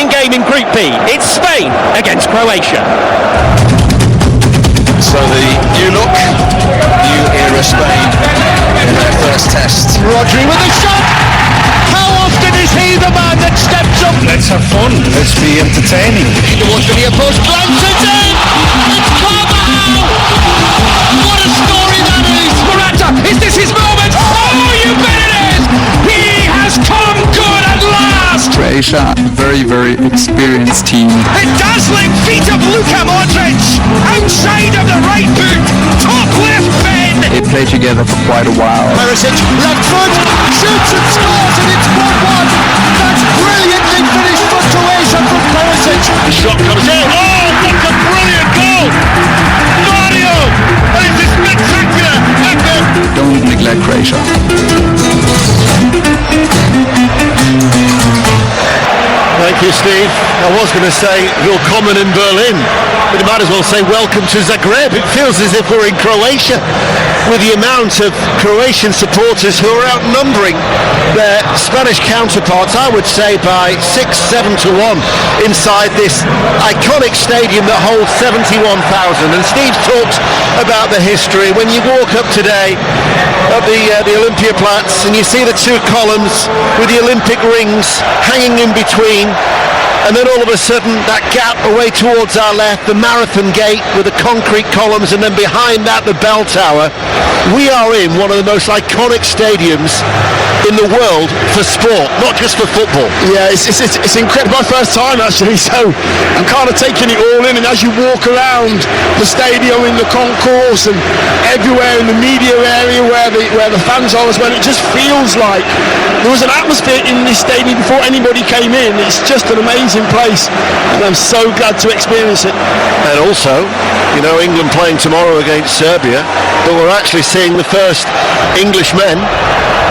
opening game in Group B. It's Spain against Croatia. So the new look, new era Spain in their first test. Rodri with a shot! How often is he the man that steps up? Let's have fun, let's be entertaining. Towards the near post, glances in! It's Carvajal! What a story that is! Morata, is this his moment? Oh, you bet it is! He has come good at last! Croatia, very, very experienced team. The dazzling feet of Luka Modric! Outside of the right boot! Top left bend! They played together for quite a while. Perisic, left foot, shoots and scores, and it's 1-1. That's brilliantly finished for Croatia from Perisic. The shot comes in. Oh, what a brilliant goal! Mario! And it's a spectacular effort! Don't neglect Croatia. Thank you, Steve. I was going to say willkommen in Berlin, but you might as well say welcome to Zagreb. It feels as if we're in Croatia, with the amount of Croatian supporters who are outnumbering their Spanish counterparts, I would say by 6-7 to 1 inside this iconic stadium that holds 71,000. And Steve talked about the history. When you walk up today at the Olympiaplatz and you see the two columns with the Olympic rings hanging in between, and then all of a sudden that gap away towards our left, the Marathon Gate with the concrete columns, and then behind that the bell tower. We are in one of the most iconic stadiums in the world for sport, not just for football. Yeah, it's incredible. My first time actually, so I'm kind of taking it all in. And as you walk around the stadium, in the concourse, and everywhere in the media area where the fans are as well, it just feels like there was an atmosphere in this stadium before anybody came in. It's just an amazing place, and I'm so glad to experience it. And also, you know, England playing tomorrow against Serbia, but we're actually seeing the first English men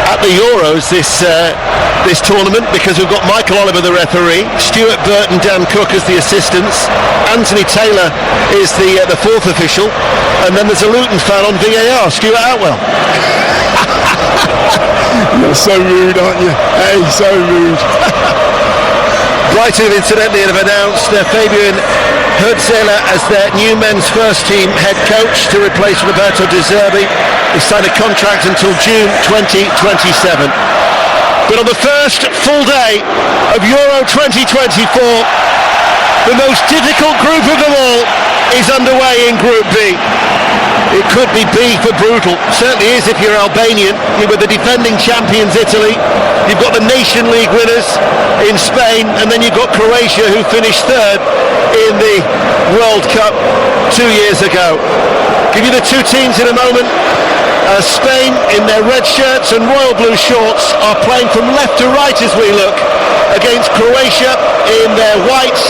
at the Euros this tournament, because we've got Michael Oliver the referee, Stuart Burt and Dan Cook as the assistants, Anthony Taylor is the fourth official, and then there's a Luton fan on VAR, Stuart Outwell. You're so rude, aren't you? Hey, so rude. Brighton incidentally have announced Fabian Hertzela as their new men's first team head coach to replace Roberto De Zerbi. He signed a contract until June 2027. But on the first full day of Euro 2024, the most difficult group of them all is underway in Group B. It could be B for brutal. Certainly is if you're Albanian. You're with the defending champions Italy. You've got the Nation League winners in Spain, and then you've got Croatia, who finished third in the World Cup 2 years ago. Give you the two teams in a moment. Spain in their red shirts and royal blue shorts are playing from left to right as we look, against Croatia in their white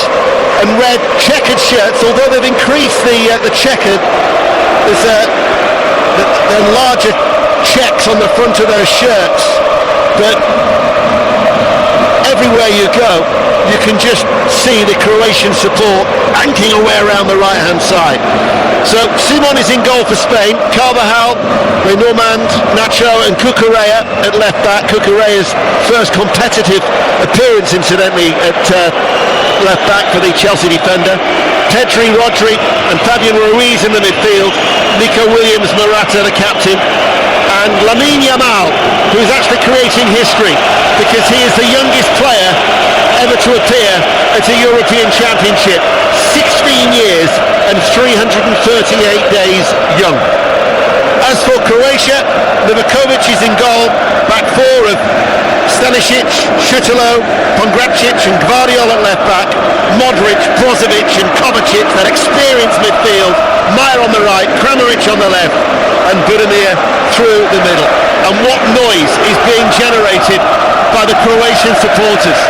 and red checkered shirts. Although they've increased the checkered, there's the larger checks on the front of those shirts, but everywhere you go you can just see the Croatian support anking away around the right hand side. So Simon is in goal for Spain, Carvajal, Renormand, Nacho and Cucurella at left back. Cucurella's first competitive appearance incidentally at left back for the Chelsea defender. Pedri, Rodri and Fabian Ruiz in the midfield. Nico Williams, Morata the captain, and Lamine Yamal, who is actually creating history because he is the youngest player ever to appear at a European Championship, 16 years and 338 days young. As for Croatia, Livakovic is in goal, back four of Stanisic, Šutalo, Pongracic and Gvardiol at left back, Modric, Brozovic and Kovacic, that experienced midfield, Maier on the right, Kramaric on the left and Budimir through the middle. And what noise is being generated by the Croatian supporters.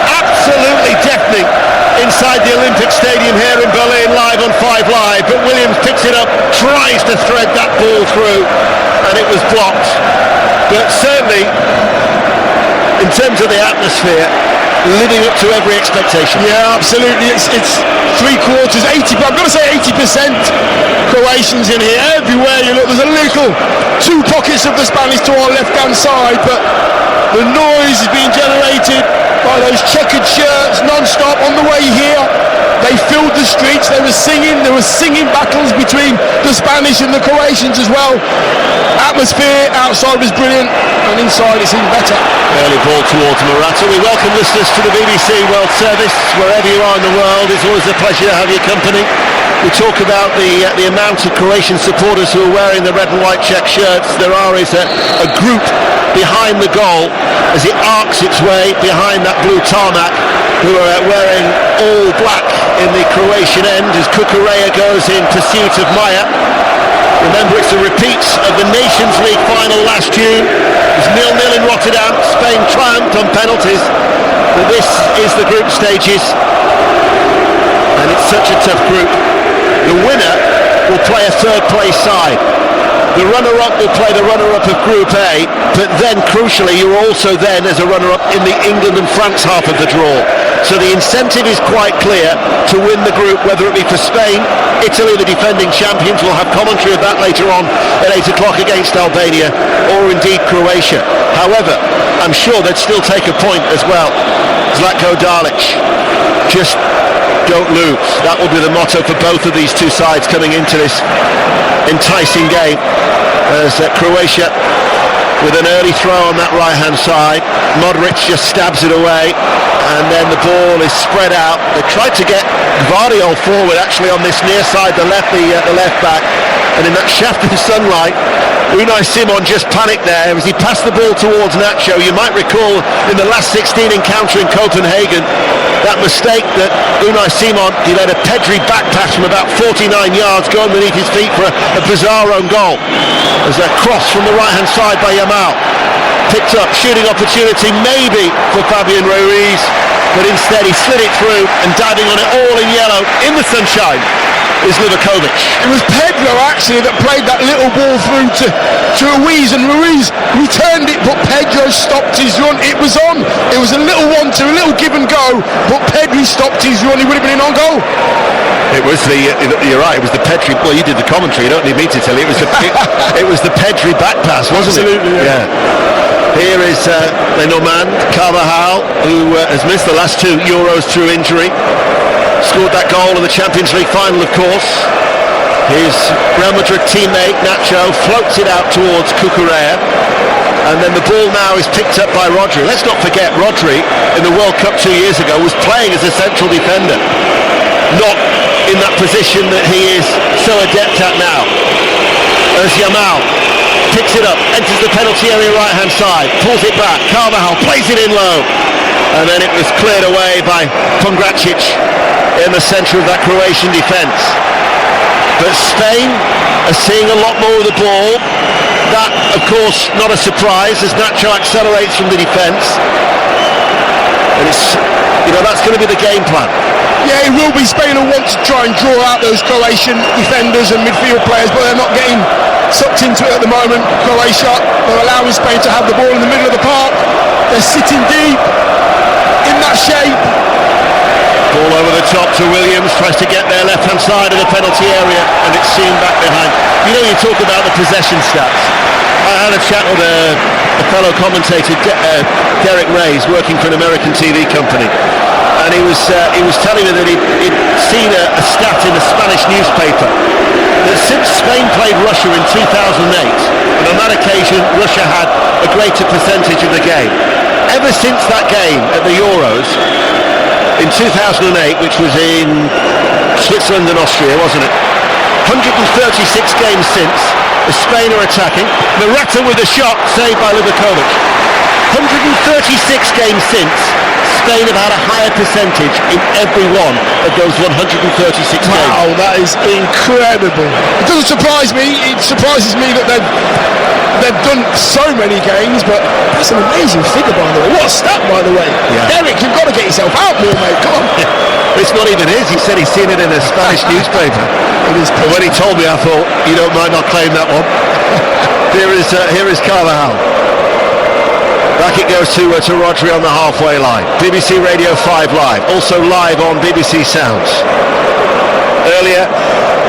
Absolutely deafening inside the Olympic Stadium here in Berlin, live on 5 Live, but Williams picks it up, tries to thread that ball through, and it was blocked. But certainly, in terms of the atmosphere, living up to every expectation. Yeah, absolutely. It's three quarters, 80. I'm going to say 80% Croatians in here. Everywhere you look, there's a little two pockets of the Spanish to our left-hand side, but the noise is being generated by those checkered shirts non-stop. filled the streets. There was singing battles between the Spanish and the Croatians as well. Atmosphere outside was brilliant, and inside it's even better. Early ball towards Morata. We welcome listeners to the BBC World Service. Wherever you are in the world, it's always a pleasure to have your company. We talk about the amount of Croatian supporters who are wearing the red and white check shirts. There is a group behind the goal as it arcs its way behind that blue tarmac, who are wearing all black in the Croatian end as Kukurea goes in pursuit of Maya. Remember, it's a repeat of the Nations League final last June. It was 0-0 in Rotterdam. Spain triumphed on penalties. But this is the group stages, and it's such a tough group. The winner will play a third place side. The runner-up will play the runner-up of Group A, but then, crucially, you're also then, as a runner-up, in the England and France half of the draw. So the incentive is quite clear to win the group, whether it be for Spain. Italy, the defending champions, will have commentary of that later on at 8 o'clock against Albania, or indeed Croatia. However, I'm sure they'd still take a point as well. Zlatko Dalic, just don't lose. That will be the motto for both of these two sides coming into this enticing game, as Croatia with an early throw on that right hand side. Modric just stabs it away, and then the ball is spread out. They tried to get Gvardiol forward actually on this near side, the left back, and in that shaft of sunlight, Unai Simon just panicked there as he passed the ball towards Nacho. You might recall in the last 16 encounter in Copenhagen, that mistake that Unai Simon, he let a Pedri back pass from about 49 yards go underneath his feet for a bizarre own goal. There's a cross from the right hand side by Yamal, picked up, shooting opportunity maybe for Fabian Ruiz, but instead he slid it through, and diving on it all in yellow in the sunshine is Livakovic. It was Pedro actually that played that little ball through to Ruiz, and Ruiz returned it, but Pedro stopped his run. It was on. It was a little 1-2, a little give and go, but Pedro stopped his run. He would have been in on goal. It was you're right, it was the Pedri, well, you did the commentary, you don't need me to tell you, it was the Pedri back pass, wasn't it? Absolutely, yeah. Here is Lenormand, Carvajal, who has missed the last two Euros through injury. Scored that goal in the Champions League final, of course. His Real Madrid teammate Nacho floats it out towards Kukurea, and then the ball now is picked up by Rodri. Let's not forget, Rodri in the World Cup 2 years ago was playing as a central defender, not in that position that he is so adept at now. As Yamal picks it up, enters the penalty area right hand side, pulls it back, Carvajal plays it in low, and then it was cleared away by Pongracic in the centre of that Croatian defence. But Spain are seeing a lot more of the ball. That, of course, not a surprise as Nacho accelerates from the defence, and it's, that's going to be the game plan. Yeah, it will be. Spain will want to try and draw out those Croatian defenders and midfield players, but they're not getting sucked into it at the moment. Croatia, they're allowing Spain to have the ball in the middle of the park. They're sitting deep in that shape. Ball over the top to Williams, tries to get their left-hand side of the penalty area, and it's seen back behind. You talk about the possession stats. I had a chat with a fellow commentator, Derek Reyes, working for an American TV company, and he was telling me that he'd seen a stat in a Spanish newspaper that since Spain played Russia in 2008, and on that occasion Russia had a greater percentage of the game, ever since that game at the Euros in 2008, which was in Switzerland and Austria, wasn't it? 136 games since, as Spain are attacking. Morata with a shot, saved by Livakovic. 136 games since, Spain have had a higher percentage in every one of those 136 games. Wow, that is incredible. It doesn't surprise me. It surprises me that they've done so many games, but that's an amazing figure, by the way. What a stat, by the way. Yeah. Derek, you've got to get yourself out more, mate. Come on. It's not even his. He said he's seen it in a Spanish newspaper. It is. But when he told me, I thought, you might not claim that one. Here is Carvajal. Back it goes to Rodri on the halfway line. BBC Radio 5 Live, also live on BBC Sounds. Earlier,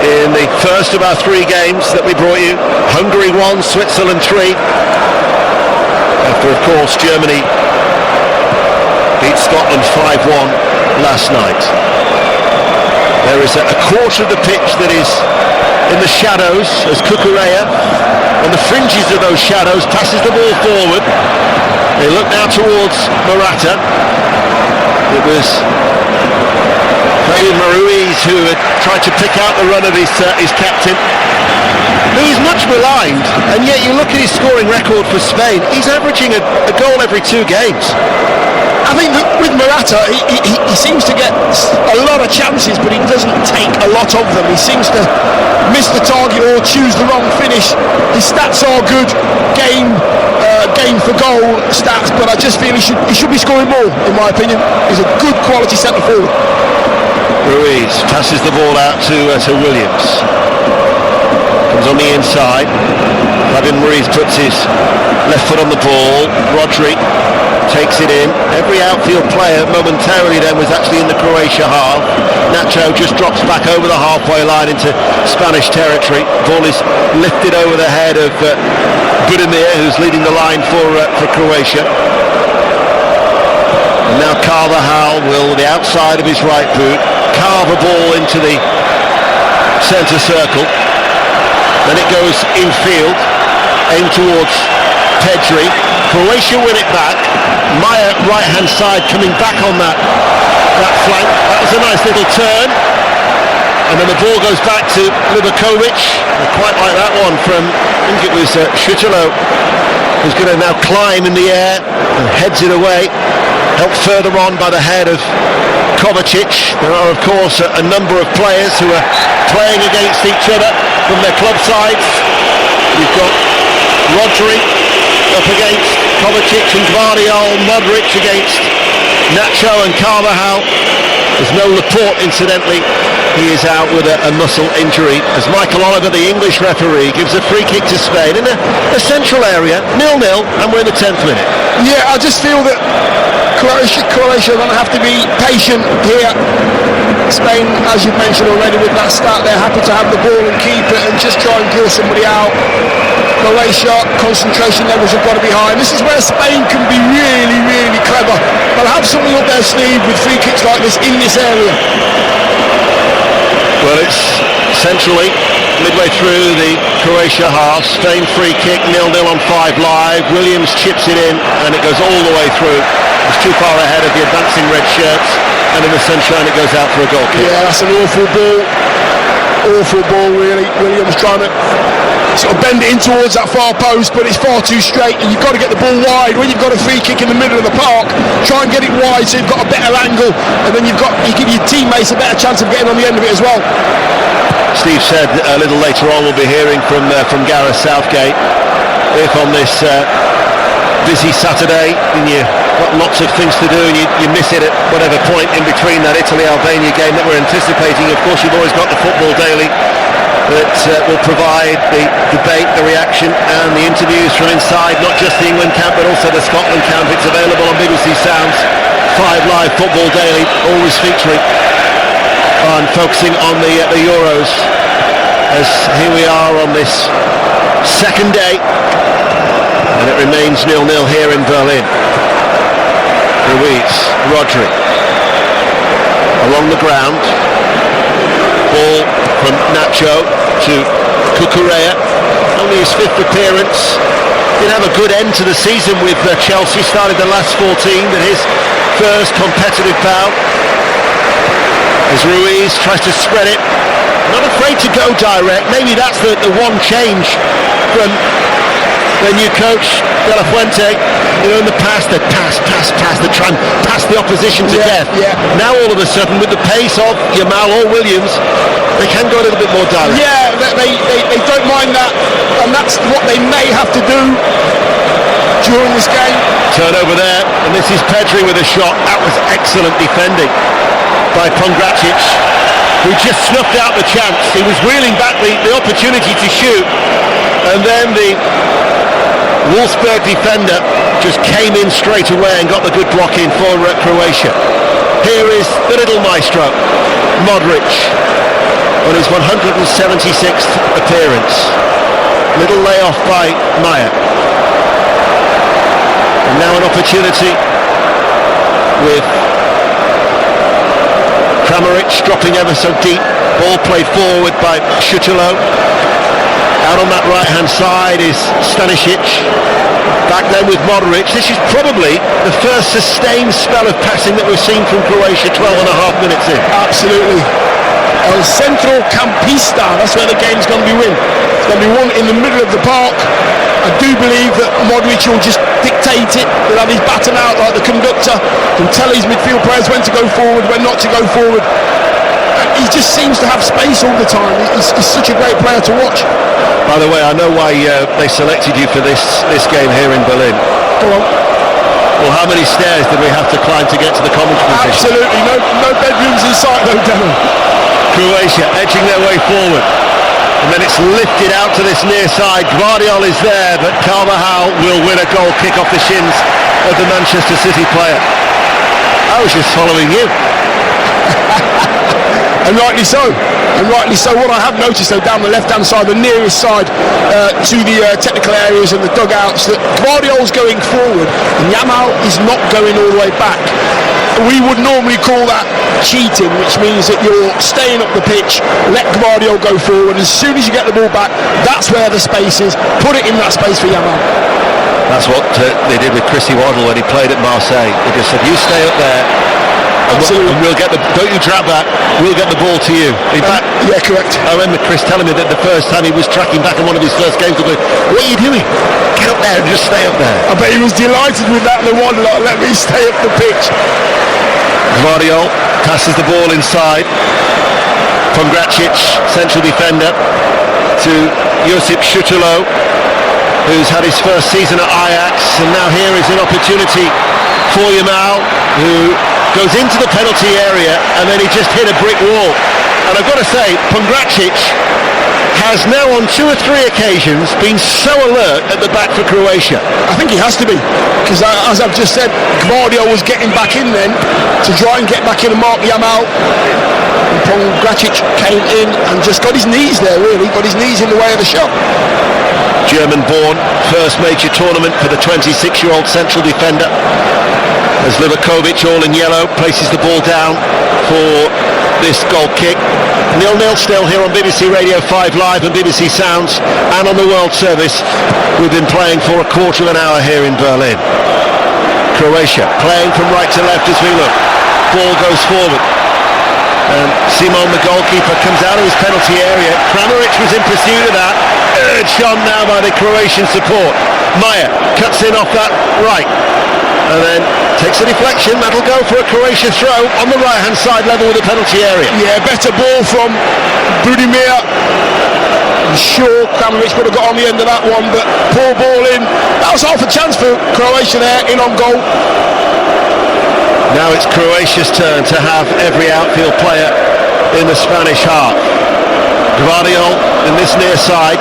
in the first of our three games that we brought you, Hungary 1, Switzerland 3. After, of course, Germany beat Scotland 5-1 last night. There is a quarter of the pitch that is in the shadows as Cucurella, on the fringes of those shadows, passes the ball forward. They look now towards Morata. It was Fabian Ruiz who had tried to pick out the run of his captain. He's much maligned, and yet you look at his scoring record for Spain, he's averaging a goal every 2 games. I think that with Morata, he seems to get a lot of chances, but he doesn't take a lot of them. He seems to miss the target or choose the wrong finish. His stats are good, game for goal stats, but I just feel he should be scoring more, in my opinion. He's a good quality centre forward. Ruiz passes the ball out to Williams. Comes on the inside. Fabian Ruiz puts his left foot on the ball. Rodri takes it in. Every outfield player momentarily then was actually in the Croatia half. Nacho just drops back over the halfway line into Spanish territory. Ball is lifted over the head of Budimir, who's leading the line for Croatia. And now Carvajal will, the outside of his right boot, carve a ball into the centre circle. Then it goes infield, aimed towards Pedri. Croatia win it back. Maya right hand side coming back on that flank. That was a nice little turn. And then the ball goes back to Livakovic. I quite like that one from, I think it was Schüttelo, who's going to now climb in the air and heads it away. Helped further on by the head of Kovacic. There are of course a number of players who are playing against each other from their club sides. You've got Rodri up against Kovacic and Gvardiol, Modric against Nacho and Carvajal. There's no Laporte, incidentally. He is out with a muscle injury as Michael Oliver, the English referee, gives a free kick to Spain in a central area, 0-0, and we're in the 10th minute. Yeah, I just feel that Croatia are going to have to be patient here. Spain, as you've mentioned already, with that start, they're happy to have the ball and keep it and just try and draw somebody out. Croatia, concentration levels have got to be high. And this is where Spain can be really, really clever. They'll have something up their sleeve with free kicks like this in this area. Well, it's centrally midway through the Croatia half. Spain free kick, 0-0 on 5 Live. Williams chips it in and it goes all the way through. It's too far ahead of the advancing red shirts, and in the sunshine it goes out for a goal kick. Yeah, that's an awful ball really. Williams trying to sort of bend it in towards that far post, but it's far too straight, and you've got to get the ball wide. When you've got a free kick in the middle of the park, try and get it wide so you've got a better angle, and then you give your teammates a better chance of getting on the end of it as well. Steve said a little later on we'll be hearing from Gareth Southgate if on this busy Saturday and you've got lots of things to do and you miss it at whatever point in between that Italy-Albania game that we're anticipating. Of course, you've always got the Football Daily that will provide the debate, the reaction and the interviews from inside, not just the England camp but also the Scotland camp. It's available on BBC Sounds 5 Live Football Daily, always featuring and focusing on the Euros, as here we are on this second day and it remains 0-0 here in Berlin. Ruiz, Rodri along the ground, ball from Nacho to Cucurella, only his 5th appearance. Did have a good end to the season with Chelsea, started the last 14, but his first competitive bout as Ruiz tries to spread it, not afraid to go direct. Maybe that's the one change from their new coach De La Fuente. You know, in the past they pass, they try and pass the opposition to death. Yeah. Now all of a sudden, with the pace of Yamal or Williams, they can go a little bit more direct. Yeah, they don't mind that, and that's what they may have to do during this game. Turnover there, and this is Pedri with a shot. That was excellent defending by Pongracic, who just snuffed out the chance. He was wheeling back the opportunity to shoot, and then the Wolfsburg defender just came in straight away and got the good block in for Croatia. Here is the little maestro, Modric, on his 176th appearance. Little layoff by Maya. And now an opportunity with Kramaric dropping ever so deep. Ball played forward by Šutilo. Out on that right-hand side is Stanisic. Back then with Modric. This is probably the first sustained spell of passing that we've seen from Croatia 12 and a half minutes in. Absolutely. El Centro Campista, that's where the game's going to be won. It's going to be won in the middle of the park. I do believe that Modric will just dictate it. He'll have his baton out like the conductor. He'll tell his midfield players when to go forward, when not to go forward. He just seems to have space all the time. He's such a great player to watch. By the way, I know why they selected you for this game here in Berlin. Go on. Well, how many stairs did we have to climb to get to the commentary position? Absolutely, no bedrooms in sight though, Devon. Croatia edging their way forward. And then it's lifted out to this near side. Gvardiol is there, but Carvajal will win a goal kick off the shins of the Manchester City player. I was just following you. And rightly so. What I have noticed though down the left-hand side, the nearest side to the technical areas and the dugouts, that Gvardiol's going forward and Yamal is not going all the way back. We would normally call that cheating, which means that you're staying up the pitch, let Gvardiol go forward. As soon as you get the ball back, that's where the space is. Put it in that space for Yamal. That's what they did with Chrissy Waddle when he played at Marseille. They just said, you stay up there. Absolutely. And we'll get don't you drop that, we'll get the ball to you. In fact, yeah, correct. I remember Chris telling me that the first time he was tracking back in one of his first games, what are you doing? Get up there and just stay up there. I bet he was delighted with that, the one, like, let me stay up the pitch. Gvardiol passes the ball inside. Pongracic, central defender, to Josip Šutilo, who's had his first season at Ajax, and now here is an opportunity for Yamal, who goes into the penalty area and then he just hit a brick wall. And I've got to say, Pongracic has now on 2 or 3 occasions been so alert at the back for Croatia. I think he has to be, because as I've just said, Gvardiol was getting back in then to try and get back in and mark Yamal. And Pongracic came in and just got his knees there, really, got his knees in the way of the shot. German-born, first major tournament for the 26-year-old central defender. As Livakovic, all in yellow, places the ball down for this goal kick. 0-0 still here on BBC Radio 5 Live and BBC Sounds, and on the World Service. We've been playing for a quarter of an hour here in Berlin. Croatia playing from right to left as we look. Ball goes forward. And Simon, the goalkeeper, comes out of his penalty area. Kramaric was in pursuit of that. Urged on now by the Croatian support. Maya cuts in off that right. And then takes a deflection. That'll go for a Croatia throw on the right-hand side level with the penalty area. Yeah, better ball from Budimir. I'm sure Kramaric would have got on the end of that one, but poor ball in. That was half a chance for Croatia there, in on goal. Now it's Croatia's turn to have every outfield player in the Spanish half. Gvardiol in this near side,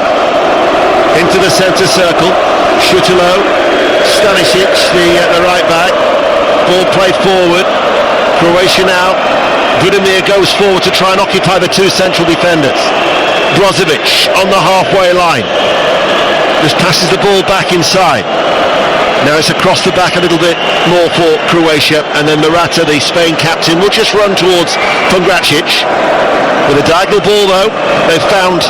into the centre circle. Šutilo, Stanisic, the right back. Ball played forward. Croatia now. Budimir goes forward to try and occupy the 2 central defenders. Brozovic on the halfway line. Just passes the ball back inside. Now it's across the back a little bit more for Croatia, and then Morata, the Spain captain, will just run towards Pongracic. With a diagonal ball though, they've found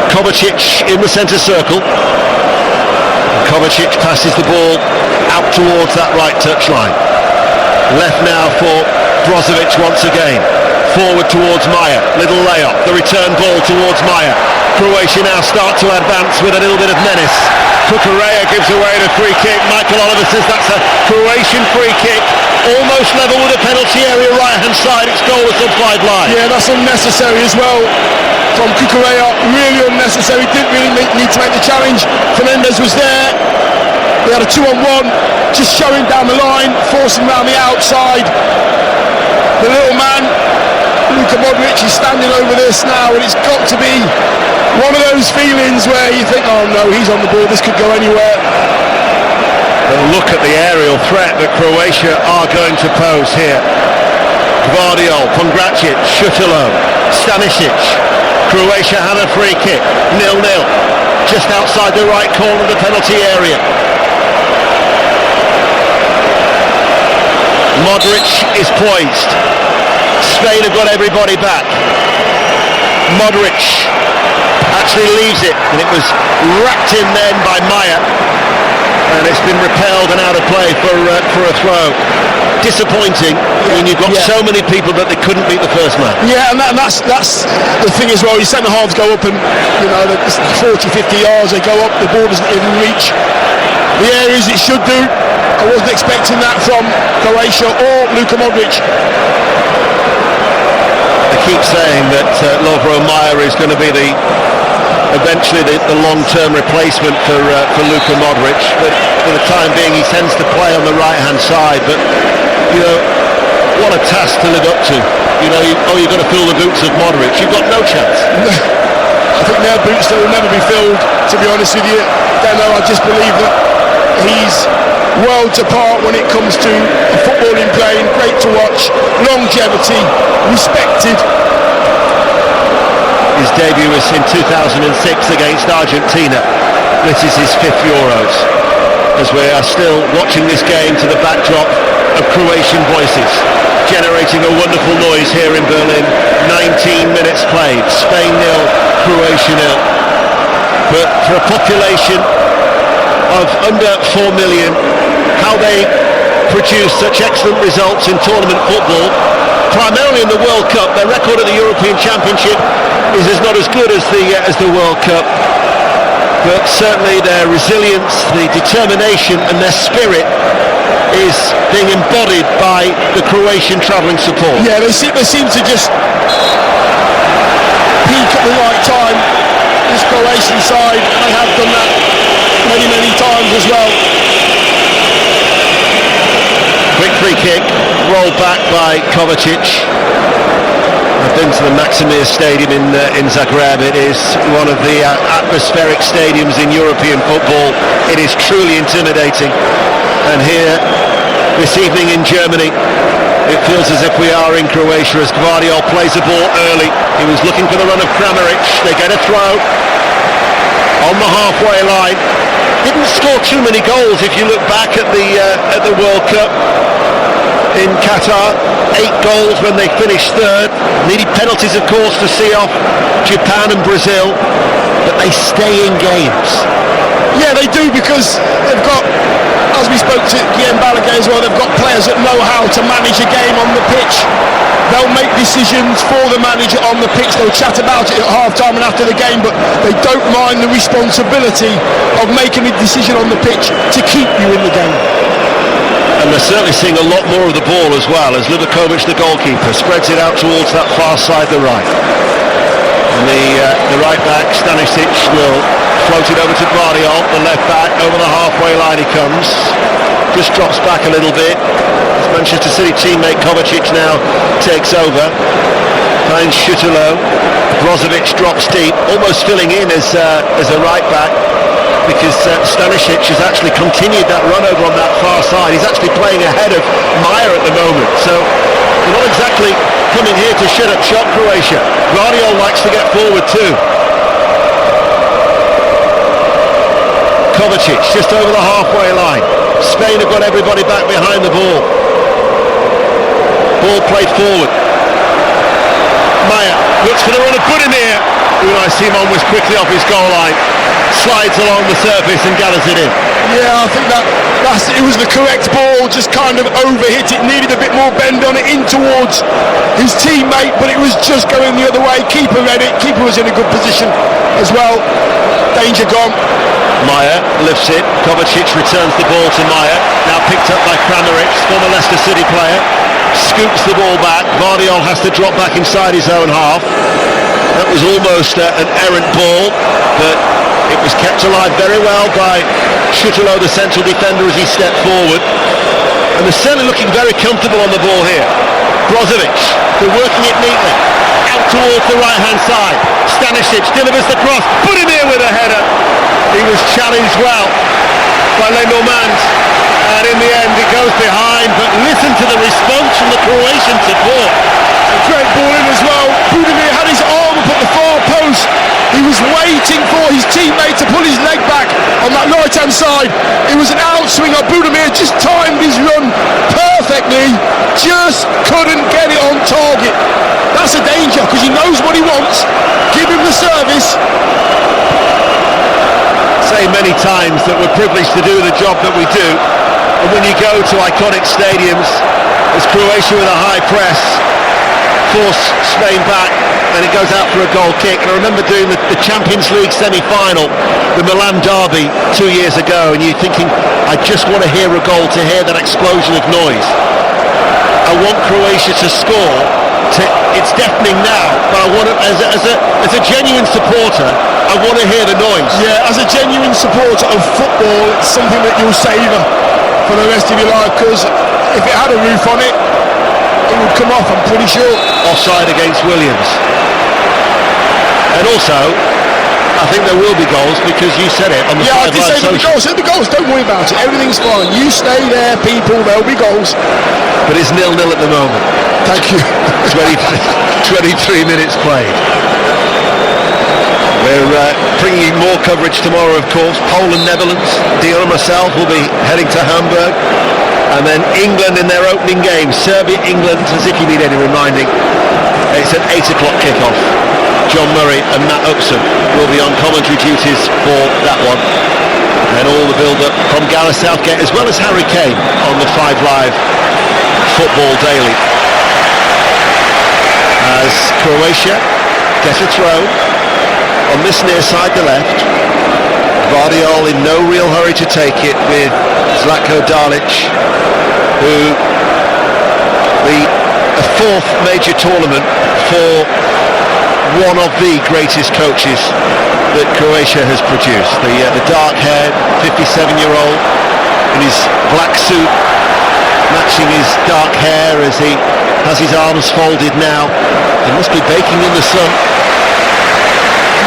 Kovacic in the centre circle. Kovacic passes the ball out towards that right touchline. Left now for Brozovic once again. Forward towards Maya. Little layoff. The return ball towards Maya. Croatia now start to advance with a little bit of menace. Kukureya gives away the free kick. Michael Oliver says that's a Croatian free kick. Almost level with the penalty area right hand side. It's goal whistle 5 line. Yeah, that's unnecessary as well from Kukureya. Really unnecessary. Didn't really need to make the challenge. Fernandez was there. They had a 2-on-1, just showing down the line, forcing around the outside. The little man, Luka Modric, is standing over this now, and it's got to be one of those feelings where you think, oh no, he's on the ball, this could go anywhere. And look at the aerial threat that Croatia are going to pose here. Gvardiol, Pongracic, Šutilo, Stanisic. Croatia have a free kick, 0-0, just outside the right corner of the penalty area. Modric is poised. Spain have got everybody back. Modric actually leaves it, and it was wrapped in then by Maya, and it's been repelled and out of play for a throw. Disappointing when you've got so many people that they couldn't beat the first man. Yeah, and that's the thing as well. Your centre halves go up, and 40-50 yards they go up, the ball doesn't even reach the areas it should do. I wasn't expecting that from Croatia or Luka Modric. They keep saying that Lovro Majer is going to be eventually the long-term replacement for Luka Modric, but for the time being he tends to play on the right-hand side. But what a task to live up to. You've got to fill the boots of Modric. You've got no chance. I think their boots will never be filled, to be honest with you. I just believe that he's worlds apart when it comes to footballing playing, great to watch, longevity, respected. His debut was in 2006 against Argentina. This is his 5th Euros, as we are still watching this game to the backdrop of Croatian voices, generating a wonderful noise here in Berlin. 19 minutes played, Spain 0, Croatia 0. But for a population of under 4 million, how they produce such excellent results in tournament football, primarily in the World Cup. Their record at the European Championship is not as good as the World Cup, but certainly their resilience, the determination and their spirit is being embodied by the Croatian travelling support. Yeah, they seem to just peak at the right time. This Croatian side, they have done that many times as well. Quick free kick, rolled back by Kovacic. I've been to the Maksimir Stadium in Zagreb. It is one of the atmospheric stadiums in European football. It is truly intimidating. And here, this evening in Germany, it feels as if we are in Croatia as Gvardiol plays the ball early. He was looking for the run of Kramaric. They get a throw on the halfway line. Didn't score too many goals if you look back at the World Cup in Qatar. 8 goals when they finished 3rd. Needed penalties, of course, to see off Japan and Brazil, but they stay in games. Yeah, they do, because they've got, as we spoke to Guillaume Balaguer as well, they've got players that know how to manage a game on the pitch. They'll make decisions for the manager on the pitch. They'll chat about it at half-time and after the game, but they don't mind the responsibility of making a decision on the pitch to keep you in the game. And they're certainly seeing a lot more of the ball as well, as Livakovic, the goalkeeper, spreads it out towards that far side, the right. And the right back, Stanisic, will float it over to Gvardiol, the left back, over the halfway line he comes. Just drops back a little bit. His Manchester City teammate Kovacic now takes over. Finds Šutalo. Brozovic drops deep, almost filling in as a right back, because Stanisic has actually continued that run over on that far side. He's actually playing ahead of Maya at the moment, so they're not exactly coming here to shut up shop, Croatia. Gvardiol likes to get forward too. Kovacic just over the halfway line. Spain have got everybody back behind the ball. Ball played forward. Maya looks for the run of Budimir. Unai Simon was quickly off his goal line, slides along the surface and gathers it in. Yeah, I think it was the correct ball, just kind of overhit it, needed a bit more bend on it in towards his teammate, but it was just going the other way. Keeper read it, keeper was in a good position as well. Danger gone. Maya lifts it, Kovacic returns the ball to Maya, now picked up by Kramaric, former Leicester City player, scoops the ball back. Gvardiol has to drop back inside his own half. That was almost an errant ball, but it was kept alive very well by Šutalo, the central defender, as he stepped forward. And they're certainly looking very comfortable on the ball here. Brozovic, they're working it neatly, out towards the right-hand side. Stanisic delivers the cross, Budimir with a header. He was challenged well by Lenormand, and in the end it goes behind, but listen to the response from the Croatian support. A great ball in as well. Budimir had his arm up at the far post. He was waiting for his teammate to pull his leg back on that right-hand side. It was an outswinger. Budimir just timed his run perfectly. perfectly, just couldn't get it on target. That's a danger, because he knows what he wants. Give him the service. Say many times that we're privileged to do the job that we do, and when you go to iconic stadiums, as Croatia with a high press force Spain back, and it goes out for a goal kick. And I remember doing the Champions League semi-final, the Milan derby 2 years ago, and you're thinking, I just want to hear a goal, to hear that explosion of noise. I want Croatia to score. It's deafening now, but I want to, as a genuine supporter, I want to hear the noise. Yeah, as a genuine supporter of football, it's something that you'll savour for the rest of your life, because if it had a roof on it, it would come off, I'm pretty sure. Offside against Williams. And also, I think there will be goals, because you said it on the I did say social. there'll be goals, don't worry about it, everything's fine. You stay there, people, there'll be goals. But it's 0-0 at the moment. Thank you. 23 minutes played. We're bringing you more coverage tomorrow, of course. Poland, Netherlands. Dion and myself will be heading to Hamburg. And then England in their opening game. Serbia, England, as if you need any reminding. It's an 8 o'clock kickoff. John Murray and Matt Upson will be on commentary duties for that one. And all the build-up from Gareth Southgate, as well as Harry Kane, on the 5 Live Football Daily. As Croatia get a throw on this near side, the left. Vardiol in no real hurry to take it, with Zlatko Dalic, who a 4th major tournament for one of the greatest coaches that Croatia has produced. The dark-haired 57-year-old in his black suit, matching his dark hair as he has his arms folded now. He must be baking in the sun.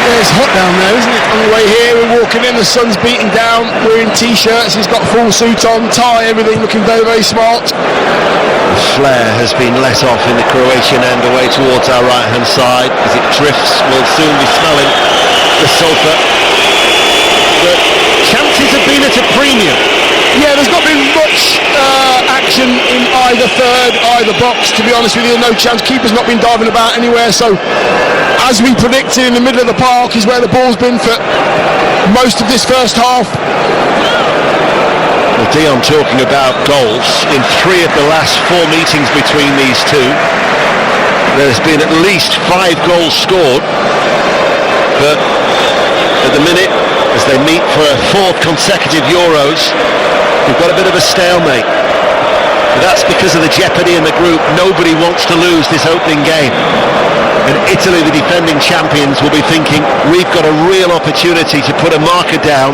Yeah, it's hot down there, isn't it? On the way here, we're walking in, the sun's beating down, we're in t-shirts, he's got full suit on, tie, everything, looking very, very smart. The flare has been let off in the Croatian end away towards our right-hand side. As it drifts, we'll soon be smelling the sulphur. But chances have been at a premium. Yeah, there's not been much action in either third, either box, to be honest with you. No chance. Keeper's not been diving about anywhere, so as we predicted, in the middle of the park is where the ball's been for most of this first half. Well, Dion talking about goals. In 3 of the last 4 meetings between these two, there's been at least 5 goals scored, but at the minute, as they meet for a 4th consecutive Euros, we've got a bit of a stalemate. But that's because of the jeopardy in the group. Nobody wants to lose this opening game. And Italy, the defending champions, will be thinking, we've got a real opportunity to put a marker down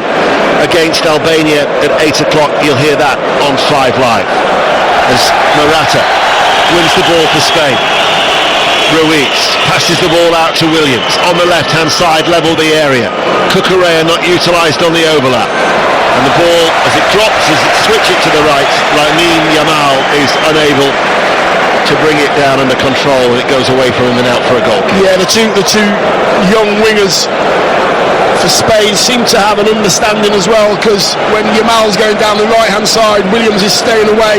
against Albania at 8 o'clock. You'll hear that on 5 Live. As Morata wins the ball for Spain. Ruiz passes the ball out to Williams. On the left-hand side, level the area. Cucurella not utilised on the overlap. And the ball, as it drops, as it switches to the right, Lamine Yamal is unable to bring it down under control, and it goes away from him and out for a goal. Yeah, the two young wingers for Spain seem to have an understanding as well, because when Yamal's going down the right-hand side, Williams is staying away,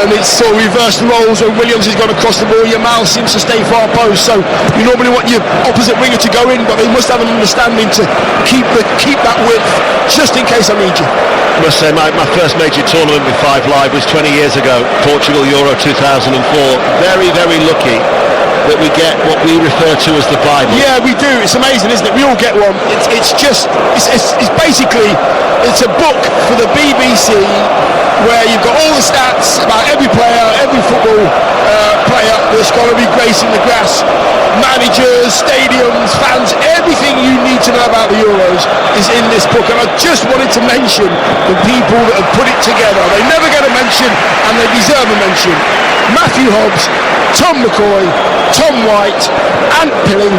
and it's sort of reversed roles where Williams has gone across the ball, Yamal seems to stay far post, so you normally want your opposite winger to go in, but they must have an understanding to keep that width, just in case I need you. I must say, my first major tournament with 5 Live was 20 years ago, Portugal Euro 2004. Very, very lucky that we get what we refer to as the Bible. Yeah, we do. It's amazing, isn't it? We all get one. It's basically, it's a book for the BBC where you've got all the stats about every player, every football player that's going to be gracing the grass. Managers, stadiums, fans, everything you need to know about the Euros is in this book. And I just wanted to mention the people that have put it together. They never get a mention, and they deserve a mention. Matthew Hobbs, Tom McCoy, Tom White, Ant Pilling,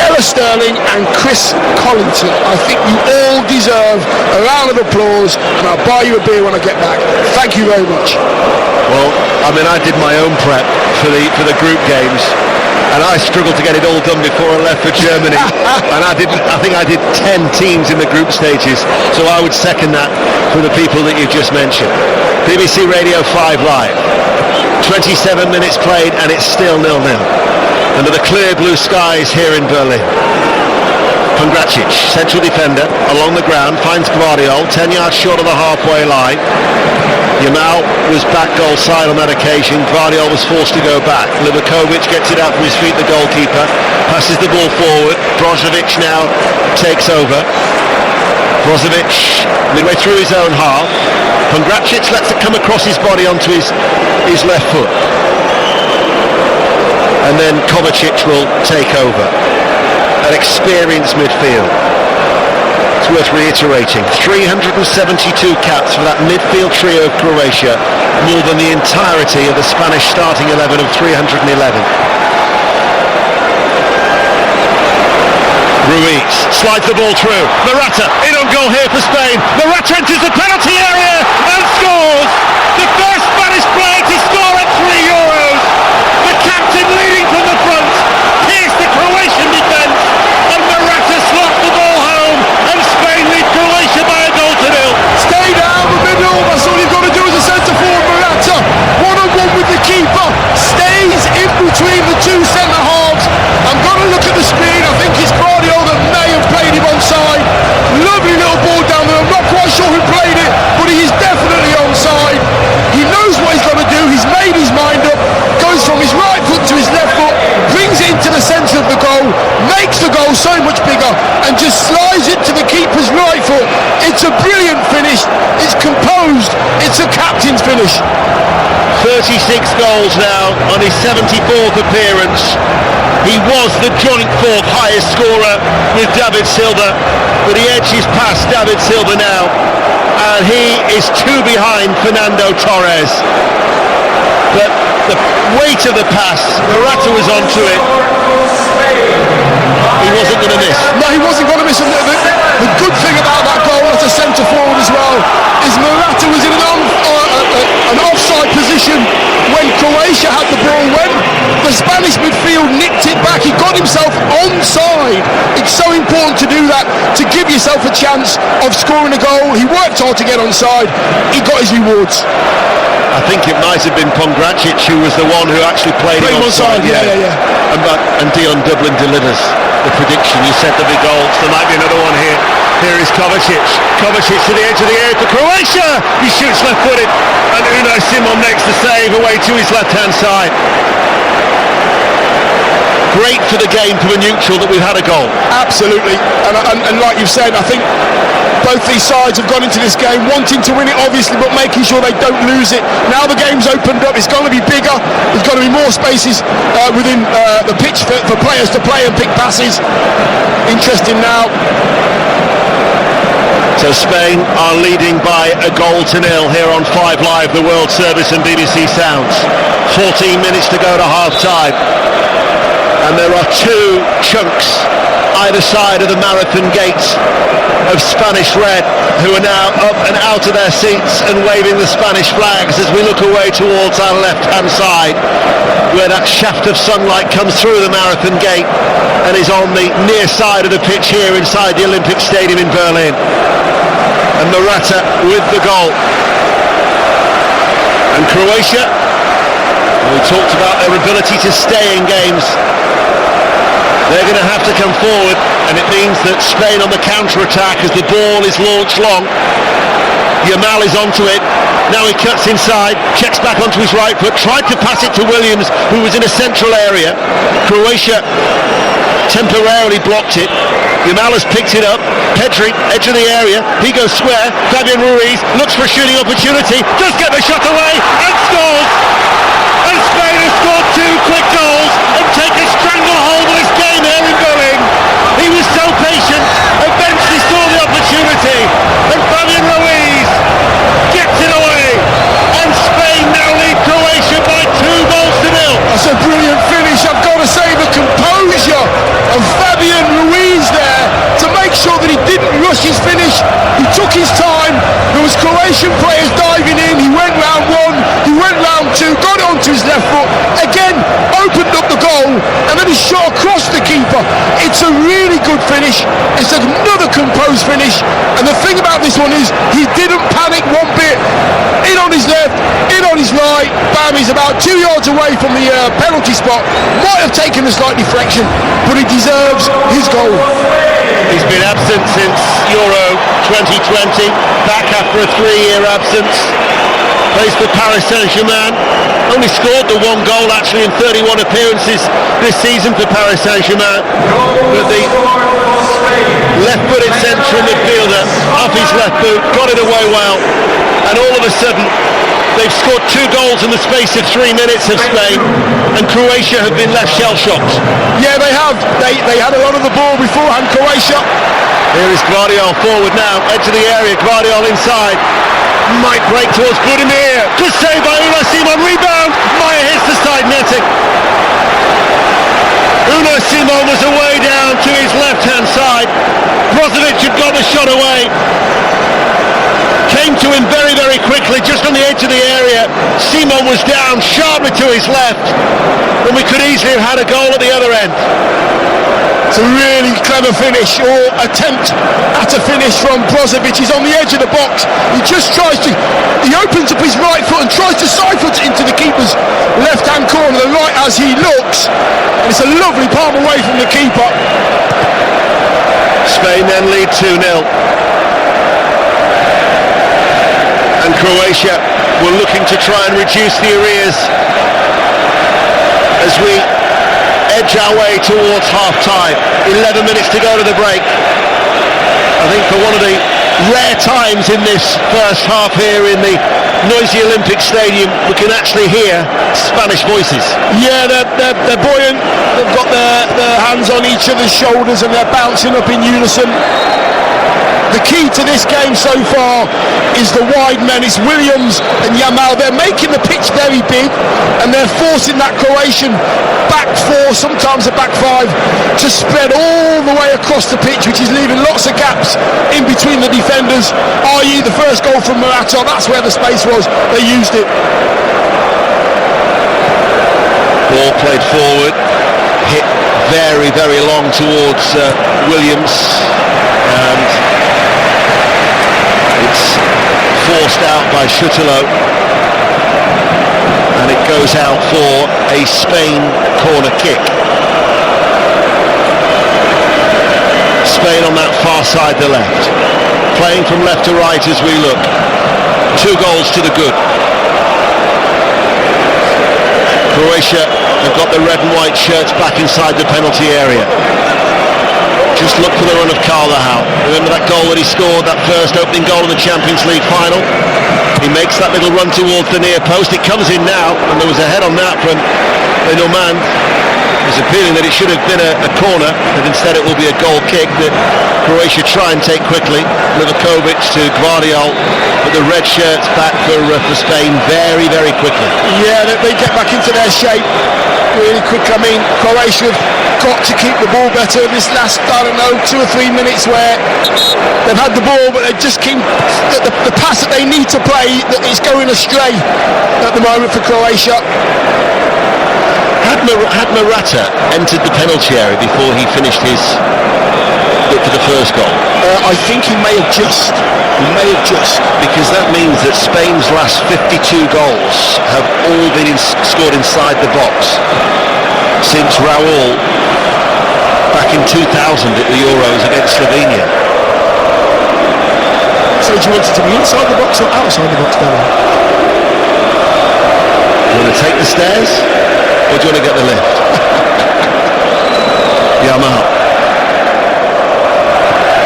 Ella Sterling and Chris Collington. I think you all deserve a round of applause, and I'll buy you a beer when I get back. Thank you very much. Well, I mean, I did my own prep for the group games, and I struggled to get it all done before I left for Germany. And I think I did 10 teams in the group stages, so I would second that for the people that you've just mentioned. BBC Radio 5 Live, 27 minutes played and it's still 0-0 under the clear blue skies here in Berlin. Pongracic, central defender, along the ground, finds Gvardiol, 10 yards short of the halfway line. Yamal was back goal side on that occasion. Gvardiol was forced to go back. Livakovic gets it out from his feet, the goalkeeper, passes the ball forward. Brozovic now takes over. Brozovic midway through his own half. Pongracic lets it come across his body onto his left foot. And then Kovacic will take over. An experienced midfield. It's worth reiterating, 372 caps for that midfield trio of Croatia, more than the entirety of the Spanish starting 11 of 311. Ruiz slides the ball through. Morata in on goal here for Spain. Morata enters the penalty area and scores! The first Spanish player to score at €3. The captain leading from the front, pierced the Croatian defence, and Morata slapped the ball home, and Spain lead Croatia by a goal to 0. Stay down the middle, that's all you've got to do as a centre forward. Morata, one-on-one with the keeper, stays in between the two centre halves. I'm going to look at the screen, I think it's Gvardiol that may have played him onside. Lovely little ball down there, I'm not quite sure who played it, but he is definitely onside. He knows what he's got to do, he's made his mind up, goes from his right foot to his left foot, brings it into the centre of the goal, makes the goal so much bigger, and just slides it to the keeper's right foot. It's a brilliant finish, it's composed, it's a captain's finish. 36 goals now on his 74th appearance. He was the joint fourth highest scorer with David Silva, but he edges past David Silva now, and he is 2 behind Fernando Torres. But the weight of the pass, Morata was onto it. He wasn't going to miss. No, he wasn't going to miss. The good thing about that goal as a centre forward as well is Morata was in an offside position when Croatia had the ball. When the Spanish midfield nicked it back, he got himself onside. It's so important to do that, to give yourself a chance of scoring a goal. He worked hard to get onside. He got his rewards. I think it might have been Pongracic who was the one who actually played him onside. Yeah. And Dion Dublin delivers the prediction. You said there'll be goals. There might be another one here. Here is Kovacic. Kovacic to the edge of the area for Croatia. He shoots left-footed, and Unai Simon makes the save away to his left-hand side. Great for the game, for the neutral, that we've had a goal. Absolutely, and like you've said, I think both these sides have gone into this game wanting to win it, obviously, but making sure they don't lose it. Now the game's opened up, it's going to be bigger, there's going to be more spaces within the pitch for players to play and pick passes. Interesting now. So Spain are leading by a goal to 0 here on 5 Live, the World Service and BBC Sounds. 14 minutes to go to half-time. And there are 2 chunks either side of the marathon gate of Spanish red, who are now up and out of their seats and waving the Spanish flags as we look away towards our left-hand side, where that shaft of sunlight comes through the marathon gate and is on the near side of the pitch here inside the Olympic Stadium in Berlin. And Morata with the goal. And Croatia, we talked about their ability to stay in games. They're going to have to come forward, and it means that Spain on the counter-attack as the ball is launched long. Yamal is onto it. Now he cuts inside, checks back onto his right foot, tried to pass it to Williams, who was in a central area. Croatia temporarily blocked it. Yamal has picked it up. Pedri, edge of the area. He goes square. Fabian Ruiz looks for a shooting opportunity, does get the shot away, and scores! And Spain has scored 2 quick goals and take a stranglehold of this game here in Berlin. He was so patient, eventually saw the opportunity, and Fabian Ruiz gets it away, and Spain now lead Croatia by 2 goals to 0. That's a brilliant finish. I've got to say, the composure of Fabian Ruiz there to make sure that he didn't rush his finish. He took his time. There was Croatian players diving in. He went round 1, he went round 2, got it onto his left foot, again opened up the goal, It's a really good finish. It's another composed finish. And the thing about this one is he didn't panic one bit. In on his left, in on his right. Bam, he's about 2 yards away from the penalty spot. Might have taken a slight deflection, but he deserves his goal. He's been absent since Euro 2020, back after a 3-year absence. Plays for Paris Saint-Germain. Only scored the one goal actually in 31 appearances this season for Paris Saint-Germain. But the left-footed central midfielder off his left boot, got it away well. And all of a sudden, they've scored 2 goals in the space of 3 minutes of Spain, and Croatia have been left shell-shocked. Yeah, they have. They had a lot of the ball beforehand, Croatia. Here is Gvardiol forward now, edge of the area, Gvardiol inside. Might break towards Budimir. Good save by Unai Simon. Rebound. Maya hits the side netting. Unai Simon was away down to his left-hand side. Brozovic had got the shot away. Came to him very, very quickly, just on the edge of the area. Simon was down sharply to his left, and we could easily have had a goal at the other end. It's a really clever finish, or attempt at a finish from Brozovic. He's on the edge of the box. He just he opens up his right foot and tries to side foot it into the keeper's left-hand corner, the right as he looks. And it's a lovely palm away from the keeper. Spain then lead 2-0. And Croatia were looking to try and reduce the arrears as we edge our way towards half-time. 11 minutes to go to the break. I think for one of the rare times in this first half here in the noisy Olympic Stadium, we can actually hear Spanish voices. Yeah, they're buoyant. They've got their hands on each other's shoulders and they're bouncing up in unison. The key to this game so far is the wide men. It's Williams and Yamal. They're making the pitch very big and they're forcing that Croatian back 4, sometimes a back 5, to spread all the way across the pitch, which is leaving lots of gaps in between the defenders, i.e. the first goal from Morata. That's where the space was. They used it. Ball played forward, hit very, very long towards Williams, and it's forced out by Schüttelo, and it goes out for a Spain corner kick. Spain on that far side, the left, playing from left to right as we look. 2 goals to the good. Croatia have got the red and white shirts back inside the penalty area. Just look for the run of Carvajal. Remember that goal that he scored, that first opening goal in the Champions League final? He makes that little run towards the near post. It comes in now, and there was a head on that from Lenormand. It was appealing that it should have been a corner, but instead it will be a goal kick that Croatia try and take quickly. Livakovic to Gvardiol, but the red shirts back for Spain very, very quickly. Yeah, they get back into their shape really quick. I mean, Croatia have got to keep the ball better in this last, 2 or 3 minutes where they've had the ball, but they just keep the pass that they need to play, that is going astray at the moment for Croatia. Had Morata entered the penalty area before he finished his look for the first goal? I think he may have just. Because that means that Spain's last 52 goals have all been scored inside the box since Raúl back in 2000 at the Euros against Slovenia. So do you want it to be inside the box or outside the box, Darren? You want to take the stairs or do you want to get the lift?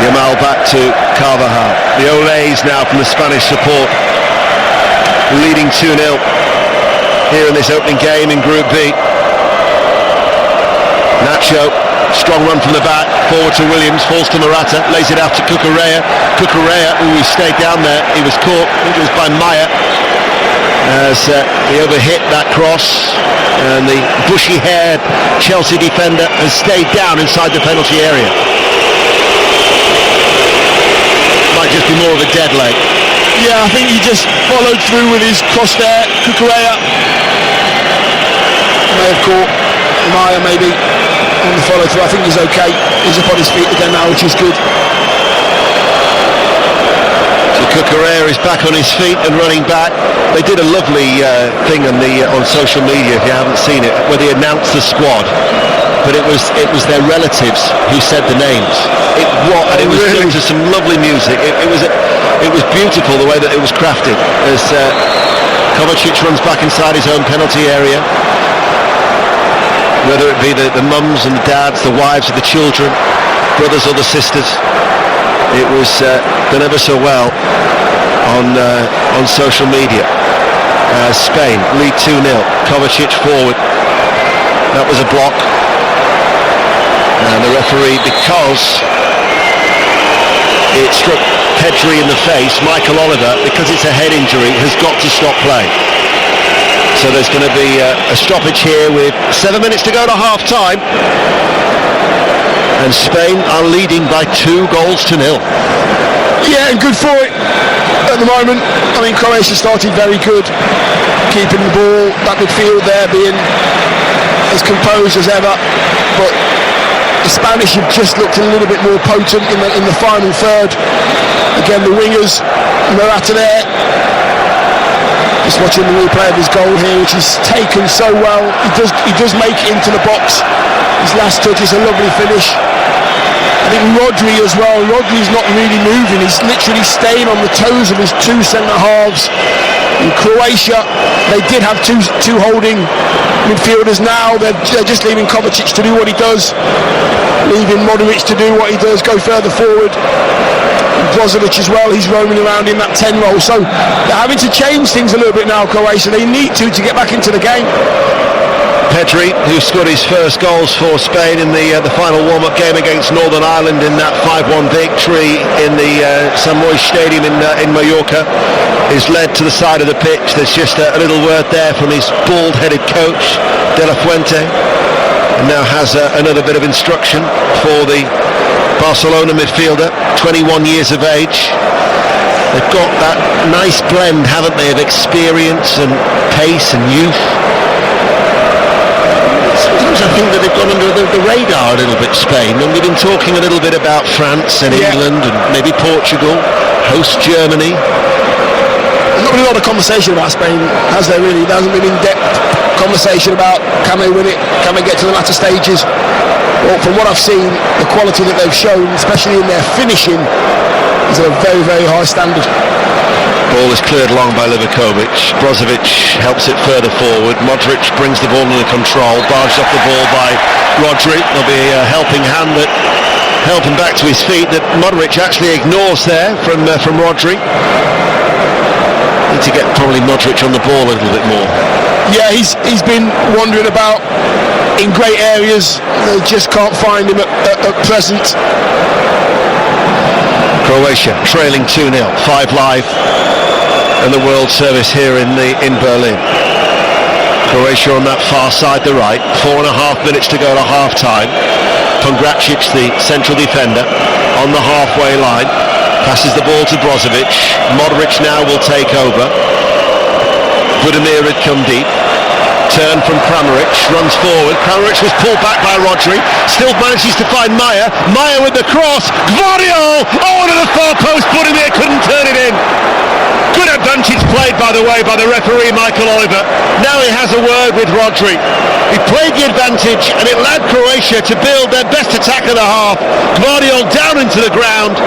Yamal back to Carvajal. The Olays now from the Spanish support, leading 2-0 here in this opening game in Group B. Nacho, strong run from the back, forward to Williams, falls to Morata, lays it out to Cucurella. He stayed down there, he was caught, I think it was by Maya, as he overhit that cross, and the bushy-haired Chelsea defender has stayed down inside the penalty area. Might just be more of a dead leg. Yeah, I think he just followed through with his cross there. Cucurella may have caught Maya, maybe. on the follow through. I think he's okay. He's up on his feet again now, which is good. Cucurella is back on his feet and running back. They did a lovely thing on social media, if you haven't seen it, where they announced the squad, but it was their relatives who said the names. It was done to some lovely music. It was beautiful the way that it was crafted. As Kovacic runs back inside his own penalty area, whether it be the mums and the dads, the wives of the children, brothers or the sisters. It was done ever so well on social media. Spain lead 2-0. Kovacic forward. That was a block. And the referee, because it struck Pedri in the face, Michael Oliver, because it's a head injury, has got to stop play. So there's going to be a stoppage here with 7 minutes to go to half time. And Spain are leading by 2-0. Yeah, and good for it at the moment. I mean, Croatia started very good, keeping the ball, that midfield there being as composed as ever. But the Spanish have just looked a little bit more potent in the final third. Again, the wingers, Morata there. Just watching the replay of his goal here, which he's taken so well. He does make it into the box. His last touch is a lovely finish. I think Rodri as well. Rodri's not really moving. He's literally staying on the toes of his two centre-halves. In Croatia, they did have two holding midfielders. Now they're just leaving Kovacic to do what he does, leaving Modric to do what he does, go further forward. Brozovic as well, he's roaming around in that 10 role. So they're having to change things a little bit now, Croatia. They need to get back into the game. Pedri, who scored his first goals for Spain in the final warm-up game against Northern Ireland in that 5-1 victory in the San Mois Stadium in Mallorca, is led to the side of the pitch. There's just a little word there from his bald-headed coach, De La Fuente, and now has another bit of instruction for the Barcelona midfielder, 21 years of age. They've got that nice blend, haven't they, of experience and pace and youth. I think that they've gone under the radar a little bit, Spain, and we've been talking a little bit about France and England and maybe Portugal, host Germany. There's not been a lot of conversation about Spain, has there really? There hasn't been in-depth conversation about can they win it, can they get to the latter stages. Well, from what I've seen, the quality that they've shown, especially in their finishing, is at a very, very high standard. Ball is cleared long by Livakovic. Brozovic helps it further forward. Modric brings the ball under control, barged off the ball by Rodri. There'll be a helping hand that help him back to his feet that Modric actually ignores there from Rodri. Need to get probably Modric on the ball a little bit more. Yeah, he's been wandering about in great areas. They just can't find him at present. Croatia trailing 2-0, 5 live, and the World Service here in Berlin. Croatia on that far side, the right. 4.5 minutes to go to half time. Pongracic, the central defender, on the halfway line, passes the ball to Brozovic. Modric now will take over. Budimir had come deep. Turn from Kramaric, runs forward. Kramaric was pulled back by Rodri, still manages to find Maya. Maya with the cross. Gvardiol! Oh, to the far post. Budimir couldn't turn it in. Good advantage played, by the way, by the referee, Michael Oliver. Now he has a word with Rodri. He played the advantage and it led Croatia to build their best attack of the half. Gvardiol down into the ground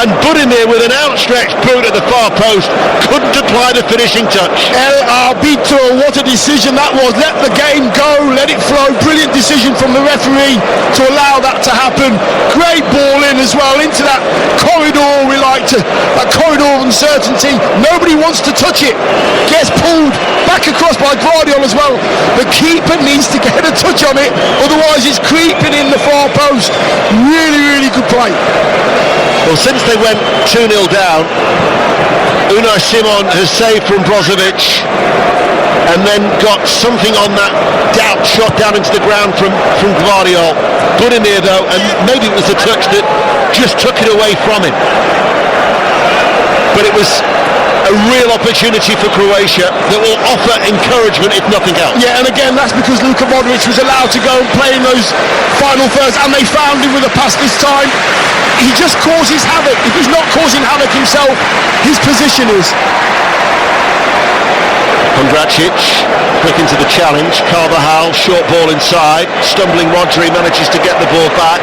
and Budimir with an outstretched boot at the far post couldn't apply the finishing touch. El Arbitro, what a decision that was. Let the game go, let it flow. Brilliant decision from the referee to allow that to happen. Great ball in as well, into that corridor we like to, that corridor of uncertainty. Nobody wants to touch it. Gets pulled back across by Gvardiol as well. The keeper needs to get a touch on it, otherwise it's creeping in the far post. Really, really good play. Well, since they went 2-0 down, Unai Simon has saved from Brozovic and then got something on that doubt shot down into the ground from Gvardiol. Budimir though, and maybe it was the touch that just took it away from him. But it was a a real opportunity for Croatia that will offer encouragement if nothing else. Yeah, and again, that's because Luka Modric was allowed to go and play in those final thirds, and they found him with a pass this time. He just causes havoc. If he's not causing havoc himself, his position is. Kondracic, quick into the challenge. Carvajal, short ball inside. Stumbling Rodri manages to get the ball back.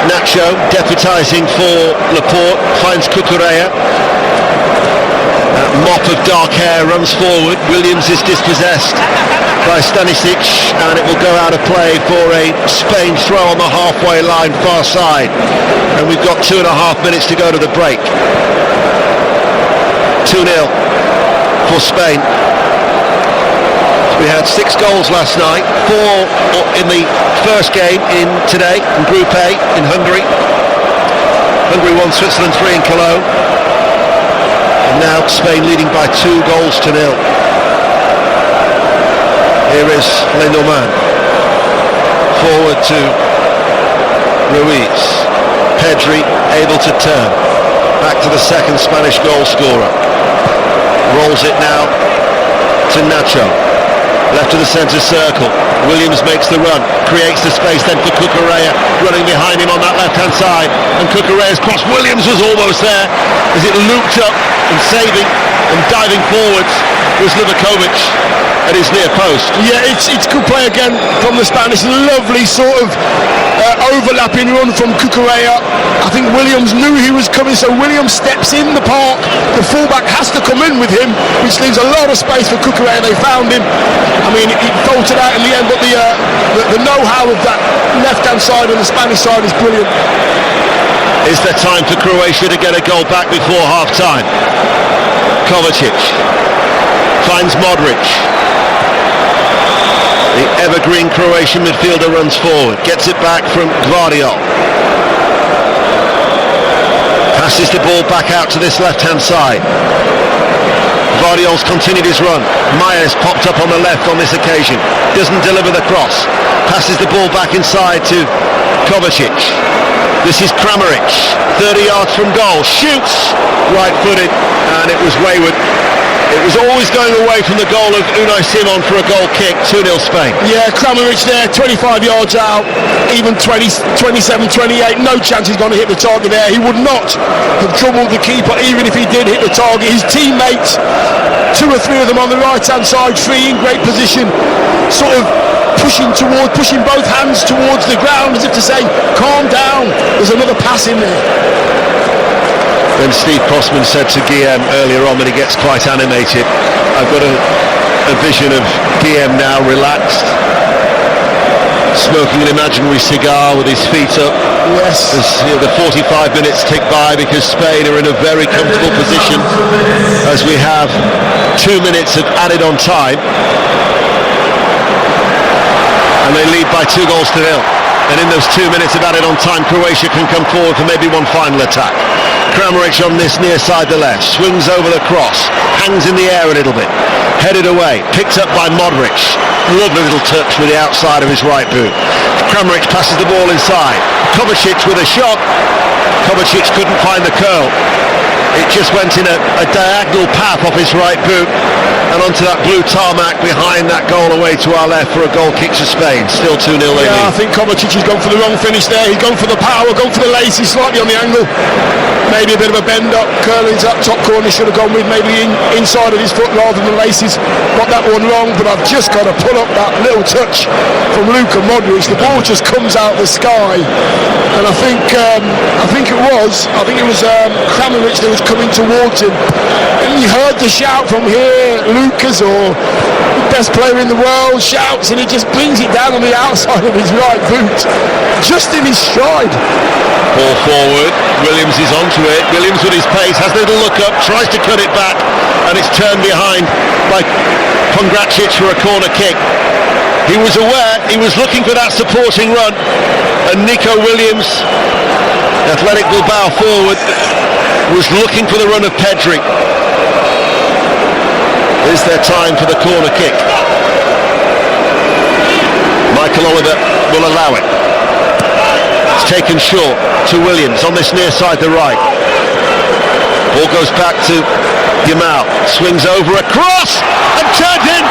Nacho, deputising for Laporte, finds Cucurella. That mop of dark hair runs forward. Williams is dispossessed by Stanisic, and it will go out of play for a Spain throw on the halfway line, far side. And we've got 2.5 minutes to go to the break. 2-0 for Spain. We had 6 goals last night, 4 in the first game today in Group A in Hungary. Hungary won, Switzerland 3 in Cologne. And now Spain leading by 2-0. Here is Lenormand. Forward to Ruiz. Pedri able to turn. Back to the second Spanish goal scorer. Rolls it now to Nacho. Left to the centre circle. Williams makes the run, creates the space then for Cucurella, running behind him on that left-hand side. And Cucurella's cross, Williams was almost there as it looped up and saving and diving forwards was Livakovic at his near post. Yeah, it's good play again from the Spanish. Lovely sort of overlapping run from Cucurella. I think Williams knew he was coming, so Williams steps in the park. The fullback has to come in with him, which leaves a lot of space for Cucurella. They found him. I mean, he bolted out in the end, but the know-how of that left-hand side and the Spanish side is brilliant. Is there time for Croatia to get a goal back before half-time? Kovacic finds Modric. The evergreen Croatian midfielder runs forward, gets it back from Gvardiol. Passes the ball back out to this left-hand side. Gvardiol's continued his run. Myers popped up on the left on this occasion. Doesn't deliver the cross. Passes the ball back inside to Kovacic. This is Kramaric, 30 yards from goal. Shoots, right-footed, and it was wayward. It was always going away from the goal of Unai Simon for a goal kick. 2-0 Spain. Yeah, Kramaric there, 25 yards out, even 27, 28. No chance he's going to hit the target there. He would not have troubled the keeper, even if he did hit the target. His teammates, 2 or 3 of them on the right-hand side, 3 in great position, sort of pushing both hands towards the ground as if to say, calm down, there's another pass in there. Then Steve Crossman said to Guillem earlier on when he gets quite animated, I've got a vision of Guillem now relaxed, smoking an imaginary cigar with his feet up. Yes. As the 45 minutes tick by, because Spain are in a very comfortable position as we have 2 minutes of added on time. And they lead by 2-0. And in those 2 minutes of added on time, Croatia can come forward for maybe one final attack. Kramaric on this near side the left, swings over the cross, hangs in the air a little bit, headed away, picked up by Modric. Lovely little touch with the outside of his right boot. Kramaric passes the ball inside. Kovacic with a shot. Kovacic couldn't find the curl. It just went in a diagonal path off his right boot and onto that blue tarmac behind that goal away to our left for a goal kick to Spain. Still 2-0 lead. Yeah, I think Kovacic has gone for the wrong finish there. He's gone for the power, gone for the laces, slightly on the angle. Maybe a bit of a bend up, curling to that top corner. Should have gone with maybe inside of his foot rather than laces. Got that one wrong, but I've just got to pull up that little touch from Luka Modric. The ball just comes out of the sky, and I think it was Kramaric that was coming towards him, and you heard the shout from here, Lucas, or the best player in the world, shouts, and he just brings it down on the outside of his right boot, just in his stride. Ball forward, Williams is onto it. Williams with his pace has a little look up, tries to cut it back, and it's turned behind by Kondracic for a corner kick. He was aware, he was looking for that supporting run, and Nico Williams, Athletic Bilbao forward, was looking for the run of Pedri. Is there time for the corner kick? Michael Oliver will allow it. It's taken short to Williams on this near side, the right. Ball goes back to Yamal, swings over a cross and turned in.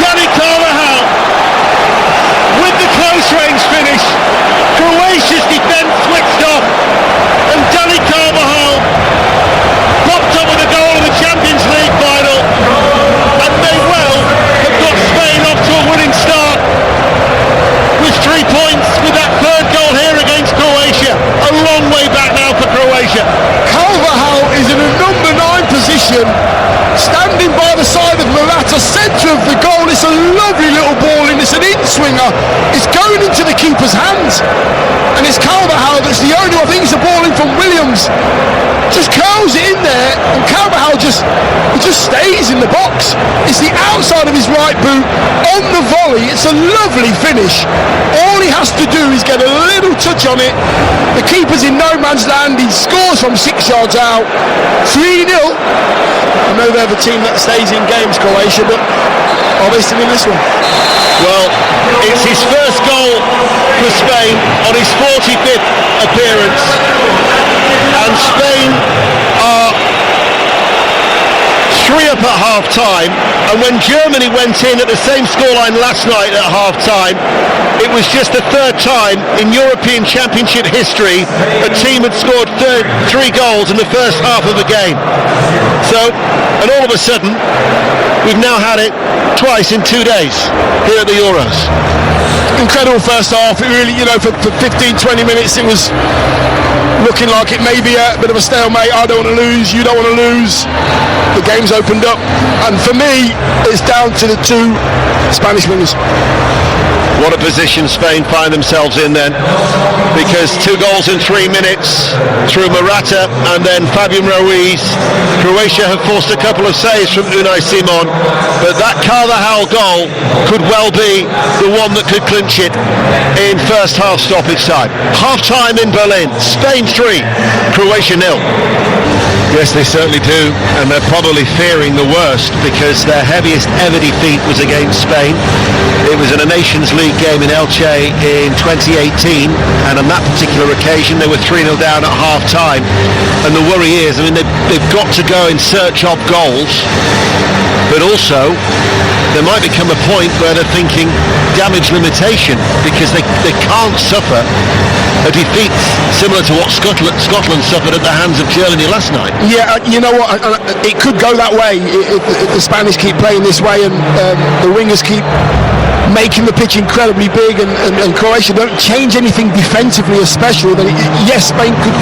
Dani Carvajal with the close range finish. Croatia's defence switched off, and Dani Carvajal popped up with a goal in the Champions League final, and may well have got Spain off to a winning start with 3 points with that third goal here against Croatia. A long way back now for Croatia. Carvajal is in a number 9 position, standing by the side of Morata, centre of the goal. It's a lovely little ball in, it's an in-swinger, it's going into the keeper's hands, and it's Carvajal that's the only one. I think it's a ball in from Williams, just curls it in there, and Carvajal just stays in the box. It's the outside of his right boot on the volley. It's a lovely finish. All he has to do is get a little touch on it. The keeper's in no man's land. He scores from 6 yards out. 3-0. I know they're the team that stays in games, Croatia, but are they still in this one? Well, it's his first goal for Spain on his 45th appearance, and Spain are 3 up at half-time, and when Germany went in at the same scoreline last night at half-time, it was just the third time in European Championship history a team had scored 3 goals in the first half of a game. So, and all of a sudden, we've now had it twice in 2 days here at the Euros. Incredible first half. It really, for 15-20 minutes it was looking like it may be a bit of a stalemate. I don't want to lose, you don't want to lose. The game's opened up, and for me it's down to the 2 Spanish wingers. What a position Spain find themselves in then, because 2 goals in 3 minutes through Morata and then Fabian Ruiz. Croatia have forced a couple of saves from Unai Simon, but that Carvajal goal could well be the one that could clinch it in first half stoppage time. Half time in Berlin, Spain 3, Croatia 0. Yes, they certainly do, and they're probably fearing the worst, because their heaviest ever defeat was against Spain. It was in a Nations League game in Elche in 2018, and on that particular occasion they were 3-0 down at half-time. And the worry is, they've got to go in search of goals, but also there might become a point where they're thinking damage limitation, because they can't suffer a defeat similar to what Scotland suffered at the hands of Germany last night. Yeah, you know what, it could go that way if the Spanish keep playing this way, and the wingers keep making the pitch incredibly big, and Croatia don't change anything defensively as special. Then yes, Spain could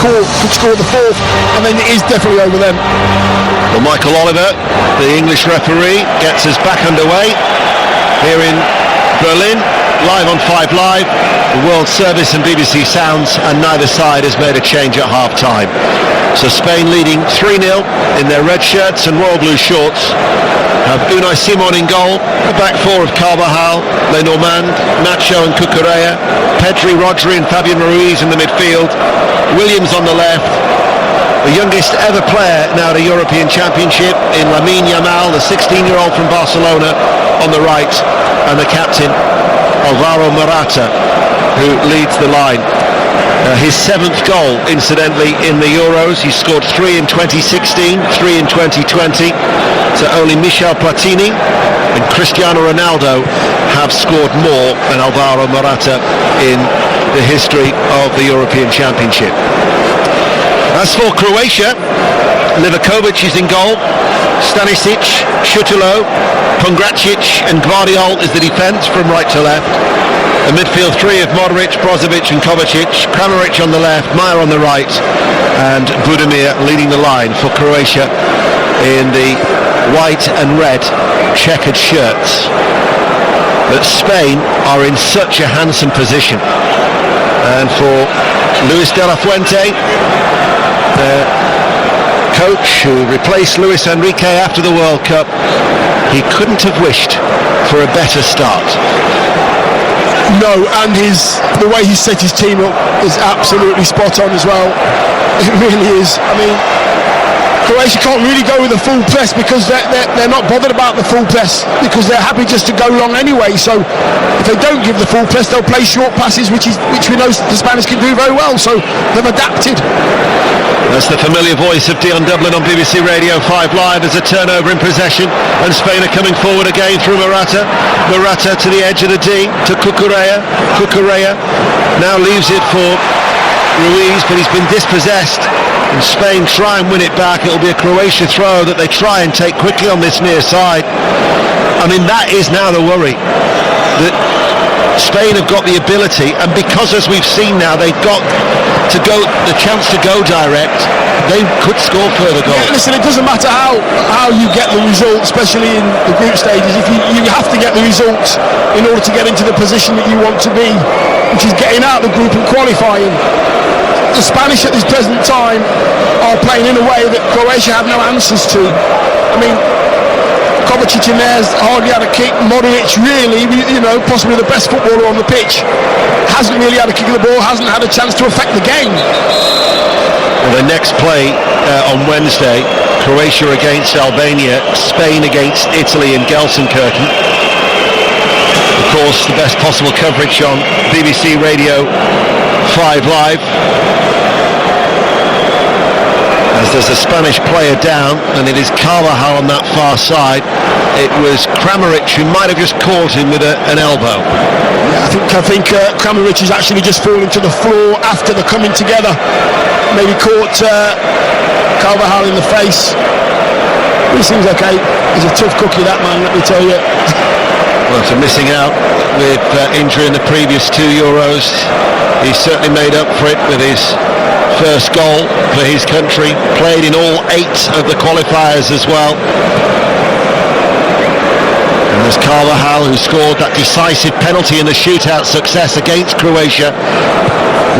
score the 4th, and then it is definitely over them. Well, Michael Oliver, the English referee, gets us back underway here in Berlin, live on 5 Live, the World Service and BBC Sounds, and neither side has made a change at half-time. So Spain leading 3-0 in their red shirts and royal blue shorts. Have Unai Simon in goal, the back 4 of Carvajal, Lenormand, Nacho and Cucurella, Pedri, Rodri and Fabian Ruiz in the midfield, Williams on the left, the youngest ever player now at a European Championship in Lamine Yamal, the 16-year-old from Barcelona, on the right, and the captain Alvaro Morata, who leads the line. His 7th goal, incidentally, in the Euros. He scored 3 in 2016, 3 in 2020. So only Michel Platini and Cristiano Ronaldo have scored more than Alvaro Morata in the history of the European Championship. As for Croatia, Livakovic is in goal, Stanisic, Šutilo, Pongracic and Gvardiol is the defence from right to left. The midfield 3 of Modric, Brozovic and Kovacic, Kramaric on the left, Maya on the right, and Budimir leading the line for Croatia in the white and red checkered shirts. But Spain are in such a handsome position, and for Luis de la Fuente, the coach who replaced Luis Enrique after the World Cup, he couldn't have wished for a better start. No, and the way he set his team up is absolutely spot on as well. It really is. Croatia can't really go with a full press because they're not bothered about the full press because they're happy just to go long anyway. So if they don't give the full press, they'll play short passes, which we know the Spanish can do very well. So they've adapted. That's the familiar voice of Dion Dublin on BBC Radio 5 Live. As a turnover in possession, and Spain are coming forward again through Morata. Morata to the edge of the D, to Cucurella. Cucurella now leaves it for Ruiz, but he's been dispossessed, and Spain try and win it back. It'll be a Croatia throw that they try and take quickly on this near side. I mean, that is now the worry, that Spain have got the ability, and because, as we've seen now, they've got to go the chance to go direct, they could score further goals. Yeah, listen, it doesn't matter how you get the result, especially in the group stages. If you have to get the results in order to get into the position that you want to be, which is getting out of the group and qualifying. The Spanish at this present time are playing in a way that Croatia have no answers to. I mean, Kovacic in there's hardly had a kick. Modric, really, possibly the best footballer on the pitch, hasn't really had a kick of the ball, hasn't had a chance to affect the game. Well, the next play on Wednesday, Croatia against Albania, Spain against Italy in Gelsenkirchen. Of course, the best possible coverage on BBC Radio 5 Live. As there's a Spanish player down, and it is Carvajal on that far side. It was Kramaric who might have just caught him with an elbow. Yeah, I think Kramaric is actually just falling to the floor after the coming together. Maybe caught Carvajal in the face. He seems okay. He's a tough cookie, that man, let me tell you. Well, after missing out with injury in the previous 2 Euros, he's certainly made up for it with his first goal for his country. Played in all 8 of the qualifiers as well. And there's Carvajal, who scored that decisive penalty in the shootout success against Croatia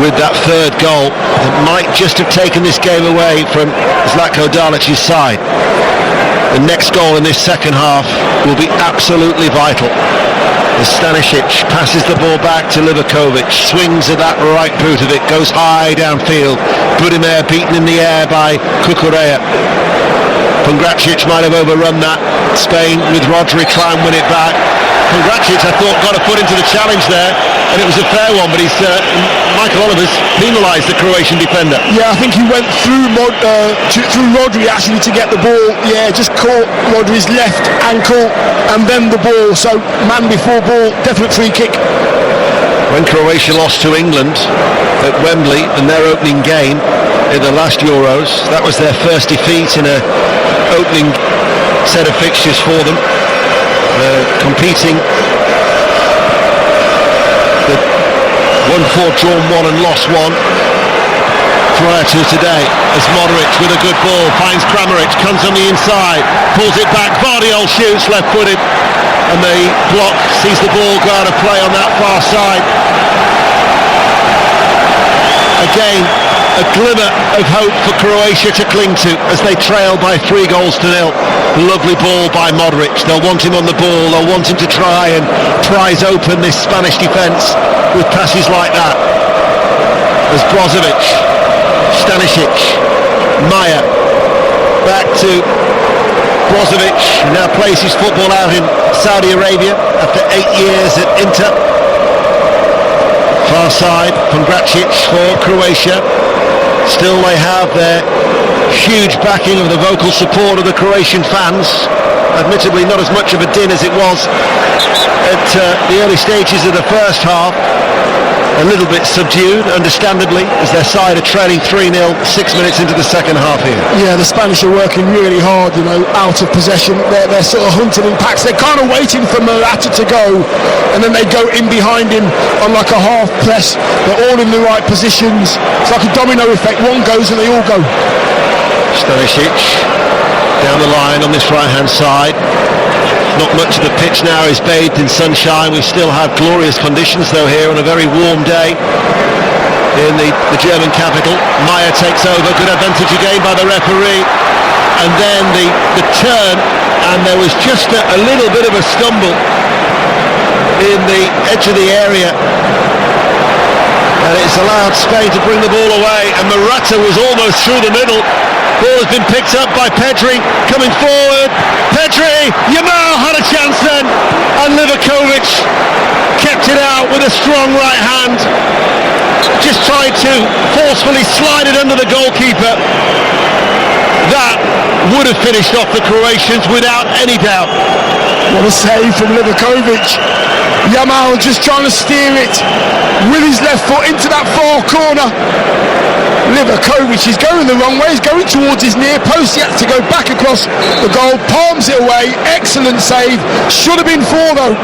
with that third goal that might just have taken this game away from Zlatko Dalic's side. The next goal in this second half will be absolutely vital. As Stanisic passes the ball back to Livakovic, swings at that right boot of it, goes high downfield. Budimir beaten in the air by Cucurella. Pongracic might have overrun that. Spain with Rodri try and win it back. Pongracic, I thought, got a foot into the challenge there, and it was a fair one, but Michael Oliver's penalised the Croatian defender. Yeah, I think he went through Rodri actually to get the ball. Yeah, just caught Rodri's left ankle and then the ball. So man before ball, definite free kick. When Croatia lost to England at Wembley in their opening game in the last Euros, that was their first defeat in an opening set of fixtures for them. Competing, the 1-4 drawn 1 and lost 1 prior to today, as Modric with a good ball finds Kramaric, comes on the inside, pulls it back, Vardiol shoots left-footed, and the block sees the ball go out of play on that far side. Again, a glimmer of hope for Croatia to cling to as they trail by 3-0. Lovely ball by Modric. They'll want him on the ball, they'll want him to try and prise open this Spanish defence with passes like that. As Brozovic, Stanisic, Maya, back to Brozovic, who now plays his football out in Saudi Arabia after 8 years at Inter. Far side, Pongracic for Croatia. Still they have their huge backing of the vocal support of the Croatian fans. Admittedly not as much of a din as it was at the early stages of the first half. A little bit subdued, understandably, as their side are trailing 3-0 6 minutes into the second half here. Yeah, the Spanish are working really hard, out of possession. They're sort of hunting in packs. They're kind of waiting for Morata to go, and then they go in behind him on like a half press. They're all in the right positions. It's like a domino effect. One goes and they all go. Stanisic down the line on this right-hand side. Not much of the pitch now is bathed in sunshine. We still have glorious conditions though here on a very warm day in the German capital. Maya takes over, good advantage again by the referee, and then the turn, and there was just a little bit of a stumble in the edge of the area, and it's allowed Spain to bring the ball away, and Morata was almost through the middle, Ball has been picked up by Pedri, coming forward. Pedri, Yamal had a chance then, and Livakovic kept it out with a strong right hand. Just tried to forcefully slide it under the goalkeeper. That would have finished off the Croatians without any doubt. What a save from Livakovic. Yamal just trying to steer it with his left foot into that far corner. Livakovic is going the wrong way, he's going towards his near post, he had to go back across the goal, palms it away, excellent save, should have been 4 though.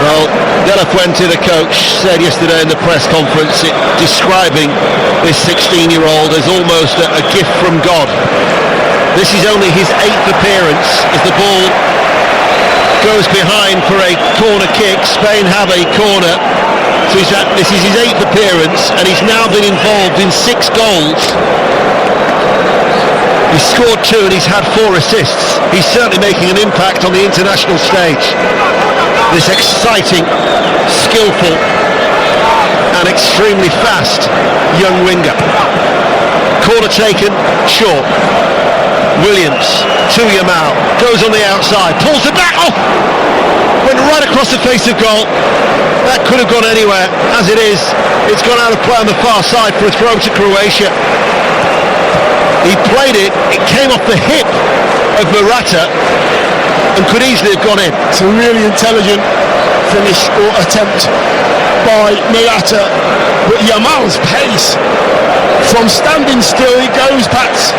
Well, De La Fuente, the coach, said yesterday in the press conference, describing this 16-year-old as almost a gift from God. This is only his 8th appearance as the ball goes behind for a corner kick. Spain have a corner. So this is his 8th appearance, and he's now been involved in 6 goals. He's scored 2 and he's had 4 assists. He's certainly making an impact on the international stage. This exciting, skillful and extremely fast young winger. Corner taken, short. Williams to Yamal, goes on the outside, pulls it back, went right across the face of goal. That could have gone anywhere. As it is, it's gone out of play on the far side for a throw to Croatia. He played it, it came off the hip of Morata and could easily have gone in. It's a really intelligent finish or attempt by Morata, but Yamal's pace, from standing still he goes past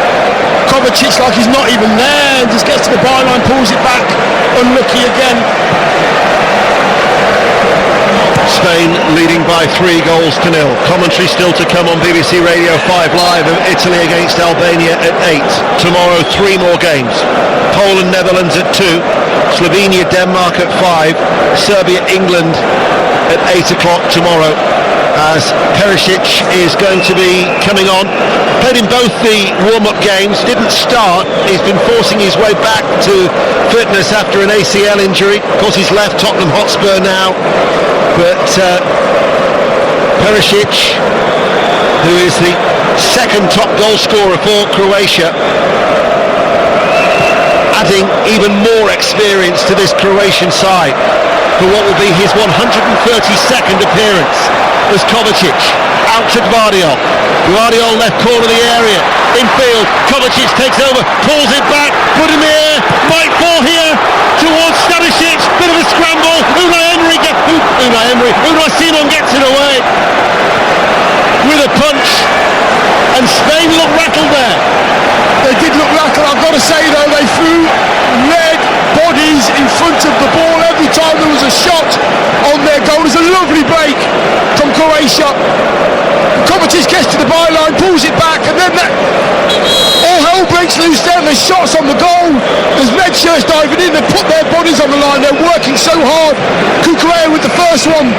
Kovacic like he's not even there and just gets to the byline, pulls it back, unlucky again. Spain leading by 3 goals to 0. Commentary still to come on BBC Radio 5 Live of Italy against Albania at 8. Tomorrow 3 more games. Poland, Netherlands at 2. Slovenia, Denmark at 5. Serbia, England at 8 o'clock tomorrow, as Perisic is going to be coming on. Played in both the warm-up games, didn't start. He's been forcing his way back to fitness after an ACL injury. Of course, he's left Tottenham Hotspur now. But Perisic, who is the second top goal scorer for Croatia, adding even more experience to this Croatian side for what will be his 132nd appearance as Kovacic out to Gvardiol. Gvardiol left corner of the area, infield, Kovacic takes over, pulls it back, put in the air, might fall here towards Stanisic, bit of a scramble, Unai Simon gets it away with a punch, and Spain looked rattled there. They did look rattled, I've got to say though, they threw red bodies in front of the ball every time there was a shot on their goal. There's a lovely break from Croatia. Kovacic gets to the byline, pulls it back, and then all hell breaks loose there. There's shots on the goal, there's red shirts diving in, they put their bodies on the line, they're working so hard. Kukurea with the first one,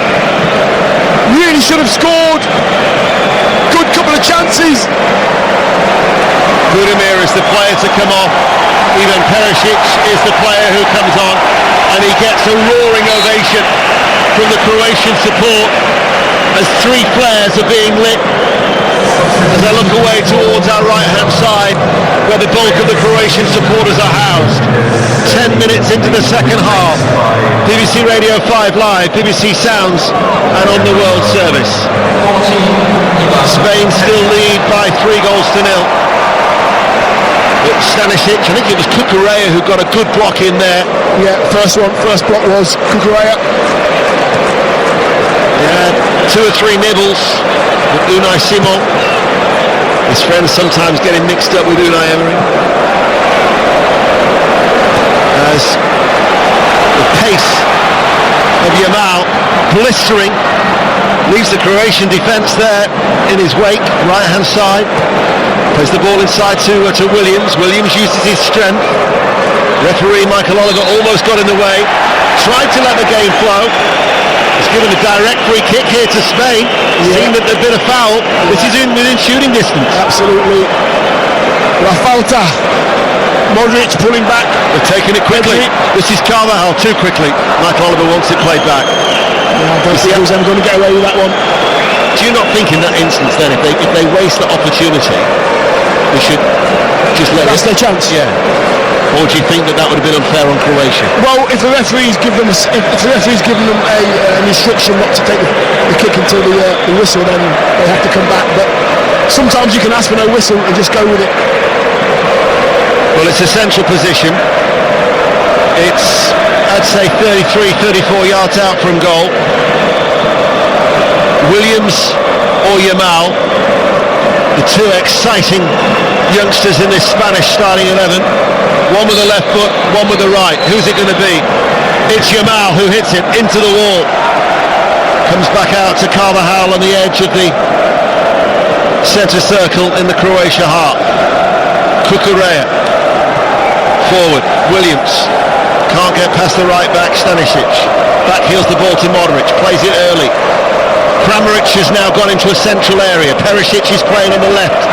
really should have scored. Good couple of chances. Budimir is the player to come off. Ivan Perisic is the player who comes on, and he gets a roaring ovation from the Croatian support as 3 flares are being lit as I look away towards our right hand side where the bulk of the Croatian supporters are housed. 10 minutes into the second half. BBC Radio 5 Live, BBC Sounds and on the World Service. Spain still lead by 3 goals to 0. But Stanisic, I think it was Kukurea who got a good block in there. Yeah, first block was Kukurea. Yeah, 2 or 3 nibbles with Unai Simon. His friends sometimes get him mixed up with Unai Emery. As the pace of Yamal blistering leaves the Croatian defence there in his wake, right hand side. Plays the ball inside to Williams. Williams uses his strength. Referee Michael Oliver almost got in the way. Tried to let the game flow. He's given a direct free kick here to Spain. Seeing that there'd been a foul. This is within shooting distance. Absolutely. La falta. Modric pulling back. They're taking it quickly. This is Carvajal too quickly. Michael Oliver wants it played back. Yeah, I don't think he was ever going to get away with that one. Do you not think in that instance then, if they waste that opportunity, They should just let That's their chance. Yeah. Or do you think that would have been unfair on Croatia? Well, if the referee's given them an instruction not to take the kick until the whistle, then they have to come back. But sometimes you can ask for no whistle and just go with it. Well, it's a central position. It's, I'd say, 33, 34 yards out from goal. Williams or Yamal, the two exciting youngsters in this Spanish starting 11. One with the left foot, one with the right. Who's it going to be? It's Yamal who hits it into the wall. Comes back out to Carvajal on the edge of the centre circle in the Croatia half. Cucurella forward. Williams can't get past the right back. Stanisic back heels the ball to Modric. Plays it early. Kramaric has now gone into a central area. Perisic is playing on the left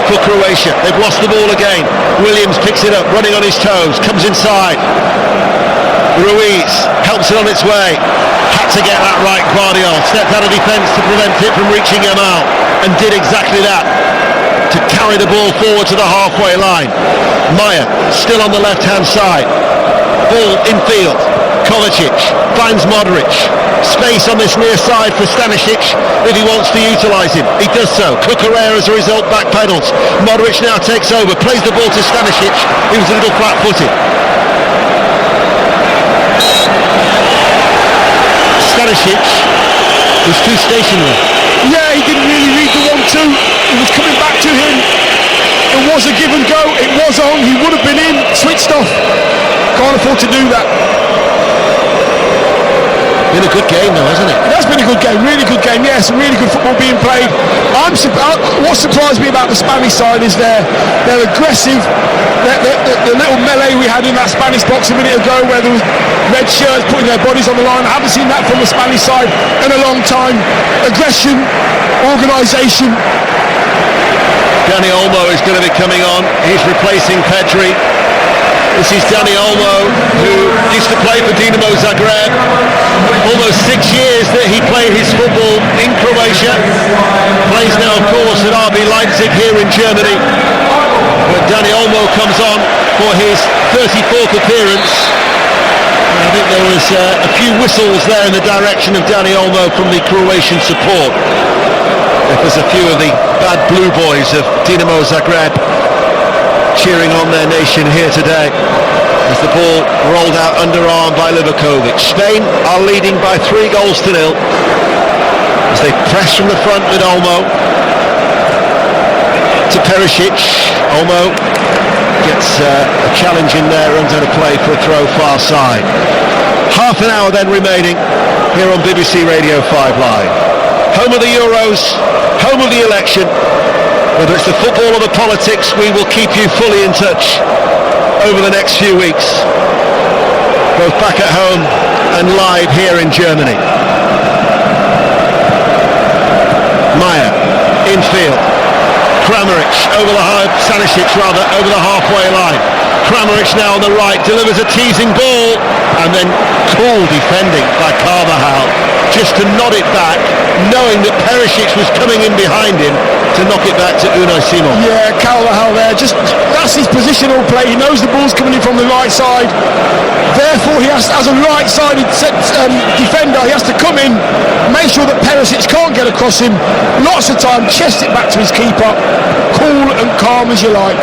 for Croatia. They've lost the ball again. Williams picks it up, running on his toes, comes inside. Ruiz helps it on its way. Had to get that right. Guardiola stepped out of defence to prevent it from reaching Yamal, and did exactly that, to carry the ball forward to the halfway line. Maya still on the left-hand side. Ball infield. Kovacic finds Modric. Space on this near side for Stanisic if he wants to utilise him. He does so. Cucurella as a result backpedals. Modric now takes over, plays the ball to Stanisic. He was a little flat-footed. Stanisic was too stationary. Yeah, he didn't really read the 1-2. It was coming back to him. It was a give and go. It was on. He would have been in. Switched off. Can't afford to do that. Been a good game though, hasn't it? That's been a good game, really good game. Yeah, some really good football being played. What surprised me about the Spanish side is they're aggressive. The little melee we had in that Spanish box a minute ago, where there was red shirts putting their bodies on the line. I haven't seen that from the Spanish side in a long time. Aggression, organisation. Dani Olmo is going to be coming on. He's replacing Pedri. This is Dani Olmo, who used to play for Dinamo Zagreb. Almost 6 years that he played his football in Croatia. Plays now, of course, at RB Leipzig here in Germany. But Dani Olmo comes on for his 34th appearance. I think there was a few whistles there in the direction of Dani Olmo from the Croatian support. There's a few of the bad blue boys of Dinamo Zagreb cheering on their nation here today as the ball rolled out underarm by Livakovic. Spain are leading by 3 goals to 0 as they press from the front with Olmo to Perisic. Olmo gets a challenge in there, runs out of play for a throw far side. Half an hour then remaining here on BBC Radio 5 Live. Home of the Euros, home of the election. Whether it's the football or the politics, we will keep you fully in touch over the next few weeks, both back at home and live here in Germany. Maya, infield. Kramaric over Stanisic over the halfway line. Kramaric now on the right, delivers a teasing ball, and then cool defending by Carvajal, just to nod it back, knowing that Perisic was coming in behind him to knock it back to Unai Simon. Yeah, Carvajal there, that's his positional play. He knows the ball's coming in from the right side. Therefore, he has, as a right-sided defender, he has to come in, make sure that Perisic can't get across him. Lots of time, chest it back to his keeper. Cool and calm as you like.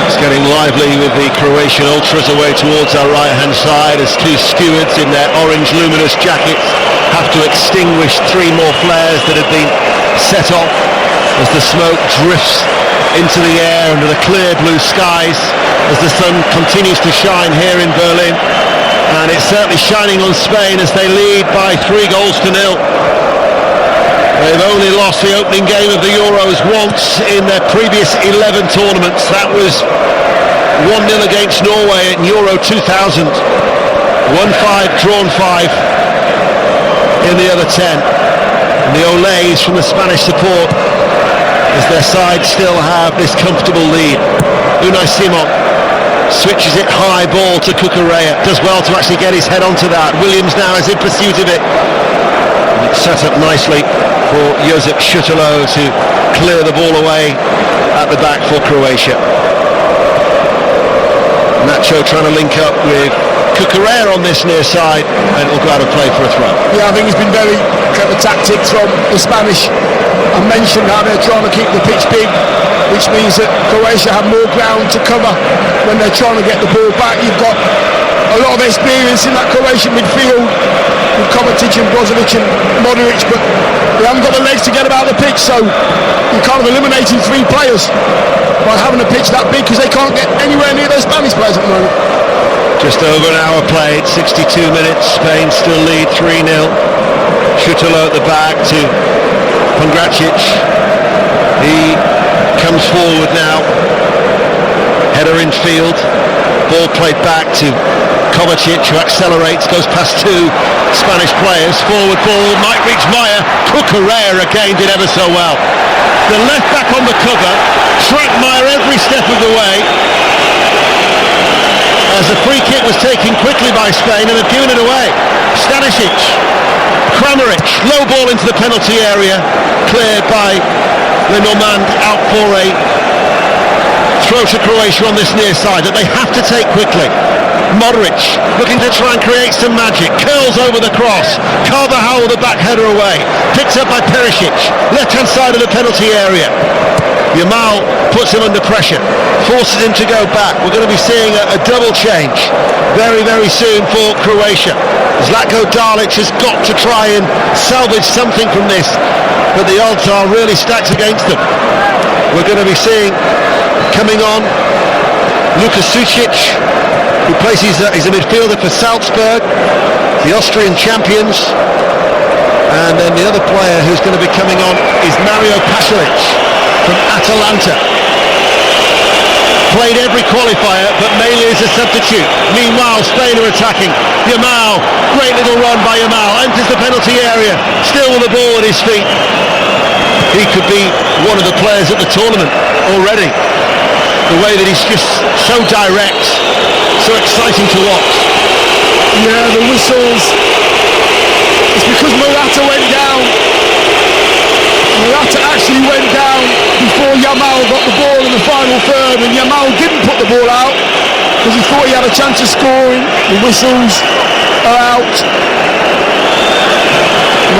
It's getting lively with the Croatian ultras away towards our right-hand side as 2 stewards in their orange luminous jackets have to extinguish 3 more flares that had been set off as the smoke drifts into the air under the clear blue skies as the sun continues to shine here in Berlin. And it's certainly shining on Spain as they lead by 3 goals to 0. They've only lost the opening game of the Euros once in their previous 11 tournaments. That was 1-0 against Norway in Euro 2000. 1-5, drawn 5 in the other 10. And the Olays from the Spanish support as their side still have this comfortable lead. Unai Simon switches it high, ball to Cucurella, does well to actually get his head onto that. Williams now is in pursuit of it. And it's set up nicely for Josip Šutalo to clear the ball away at the back for Croatia. Nacho trying to link up with Cucurella on this near side, and it'll go out of play for a throw. Yeah, I think it's been very clever tactics from the Spanish. I mentioned how they're trying to keep the pitch big, which means that Croatia have more ground to cover when they're trying to get the ball back. You've got a lot of experience in that Croatian midfield with Kovacic and Brozovic and Modric, but they haven't got the legs to get about the pitch, so you're kind of eliminating 3 players by having a pitch that big, because they can't get anywhere near those Spanish players at the moment. Just over an hour played, 62 minutes, Spain still lead 3-0. Schüttler at the back to Pongracic. He comes forward now, header in field, ball played back to Kovacic, who accelerates, goes past 2 Spanish players, forward ball, might reach Maya. Cucurella again did ever so well. The left back on the cover, tracked Maya every step of the way, as the free kick was taken quickly by Spain and had given it away. Stanisic, Kramaric, low ball into the penalty area, cleared by Lenormand, out for a throw to Croatia on this near side that they have to take quickly. Modric looking to try and create some magic, curls over the cross, Carvajal with the back header away, picked up by Perisic, left hand side of the penalty area. Yamal puts him under pressure, forces him to go back. We're going to be seeing a double change very, very soon for Croatia. Zlatko Dalic has got to try and salvage something from this, but the odds are really stacked against them. We're going to be seeing coming on Luka Sucic, who plays, he's a midfielder for Salzburg, the Austrian champions. And then the other player who's going to be coming on is Mario Pasalic from Atalanta. Played every qualifier, but mainly as a substitute. Meanwhile, Spain are attacking. Yamal, great little run by Yamal, enters the penalty area, still with the ball at his feet. He could be one of the players at the tournament already. The way that he's just so direct, so exciting to watch. Yeah, the whistles. It's because Morata went down. Morata actually went down before Yamal got the ball in the final third, and Yamal didn't put the ball out because he thought he had a chance of scoring. The whistles are out.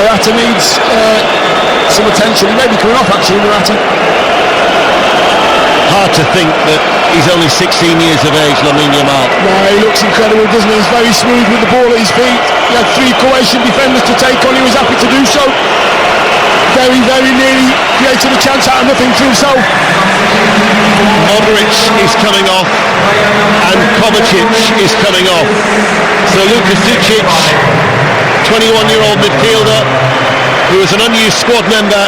Morata needs some attention. He may be coming off actually, Morata. Hard to think that he's only 16 years of age, Lamine Yamal. No, he looks incredible, doesn't he? He's very smooth with the ball at his feet. He had 3 Croatian defenders to take on. He was happy to do so. Very, very nearly created a chance out of nothing to himself. Modric is coming off and Kovacic is coming off. So Luka Sucic, 21-year-old midfielder, who is an unused squad member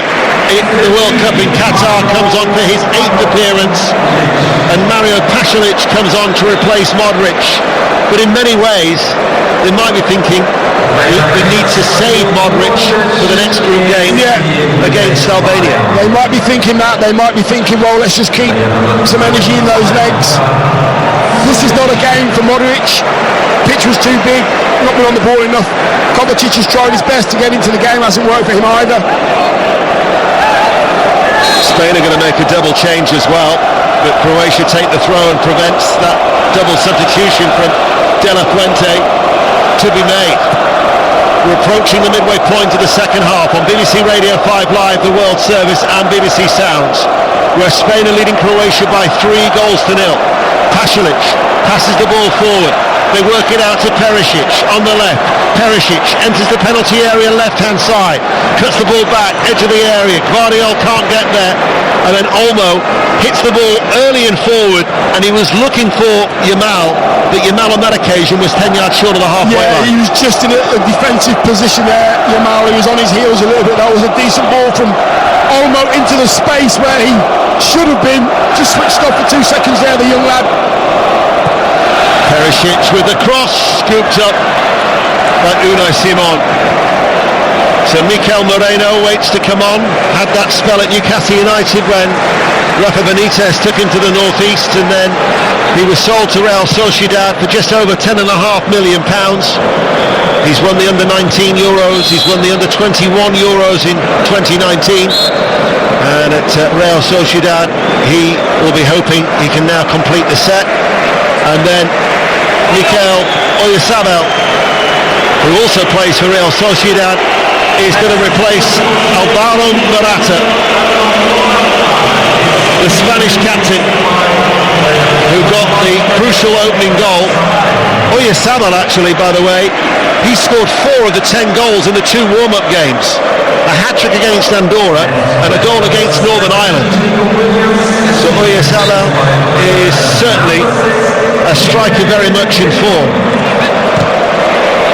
in the World Cup in Qatar, comes on for his 8th appearance, and Mario Pasalic comes on to replace Modric. But in many ways, they might be thinking we need to save Modric for the next group game against Albania. They might be thinking that. They might be thinking, well, let's just keep some energy in those legs. This is not a game for Modric. Pitch was too big, not been on the ball enough. Kovacic has tried his best to get into the game, hasn't worked for him either. Spain are going to make a double change as well, but Croatia take the throw and prevents that double substitution from De La Fuente to be made. We're approaching the midway point of the second half on BBC Radio 5 Live, the World Service and BBC Sounds, where Spain are leading Croatia by 3-0. Pasalic passes the ball forward. They work it out to Perisic on the left. Perisic enters the penalty area left-hand side, cuts the ball back, edge of the area. Guardiola can't get there, and then Olmo hits the ball early and forward, and he was looking for Yamal, but Yamal on that occasion was 10 yards short of the halfway line. Yeah, he was just in a defensive position there. Yamal, he was on his heels a little bit. That was a decent ball from Olmo into the space where he should have been. Just switched off for 2 seconds there, the young lad. Perisic with the cross, scooped up by Unai Simon. So Mikel Moreno waits to come on. Had that spell at Newcastle United when Rafa Benitez took him to the northeast, and then he was sold to Real Sociedad for just over £10.5 million. He's won the under-19 Euros, he's won the under-21 Euros in 2019. And at Real Sociedad, he will be hoping he can now complete the set. And then Mikel Oyarzabal, who also plays for Real Sociedad, is going to replace Alvaro Morata, the Spanish captain, who got the crucial opening goal. Oyarzabal, actually, by the way, he scored 4 of the 10 goals in the 2 warm-up games. A hat-trick against Andorra and a goal against Northern Ireland. So Oyarzabal is certainly a striker very much in form.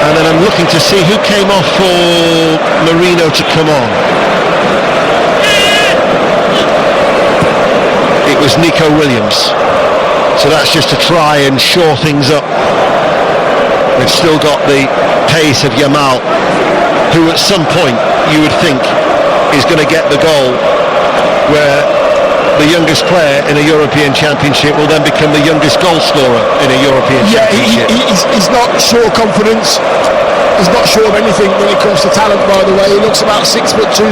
And then I'm looking to see who came off for Marino to come on. It was Nico Williams. So that's just to try and shore things up. They've still got the pace of Yamal, who at some point you would think is going to get the goal where the youngest player in a European Championship will then become the youngest goal scorer in a European Championship. He's not sure of confidence. He's not sure of anything when it comes to talent, by the way. He looks about 6'2", 6'3".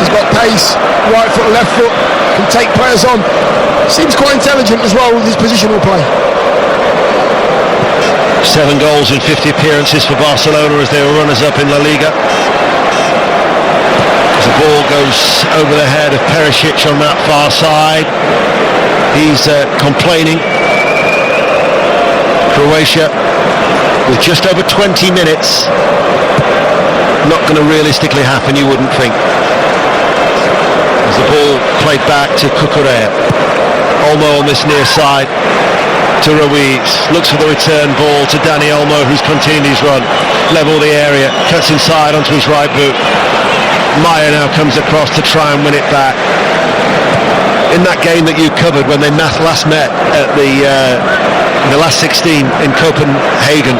He's got pace, right foot, left foot, can take players on. Seems quite intelligent as well with his positional play. 7 goals in 50 appearances for Barcelona as they were runners-up in La Liga. As the ball goes over the head of Perisic on that far side. He's complaining. Croatia, with just over 20 minutes, not going to realistically happen, you wouldn't think. As the ball played back to Cucurella. Olmo on this near side to Ruiz, looks for the return ball to Dani Olmo, who's continued his run, level the area, cuts inside onto his right boot. Maya now comes across to try and win it back. In that game that you covered when they last met at the last 16 in Copenhagen,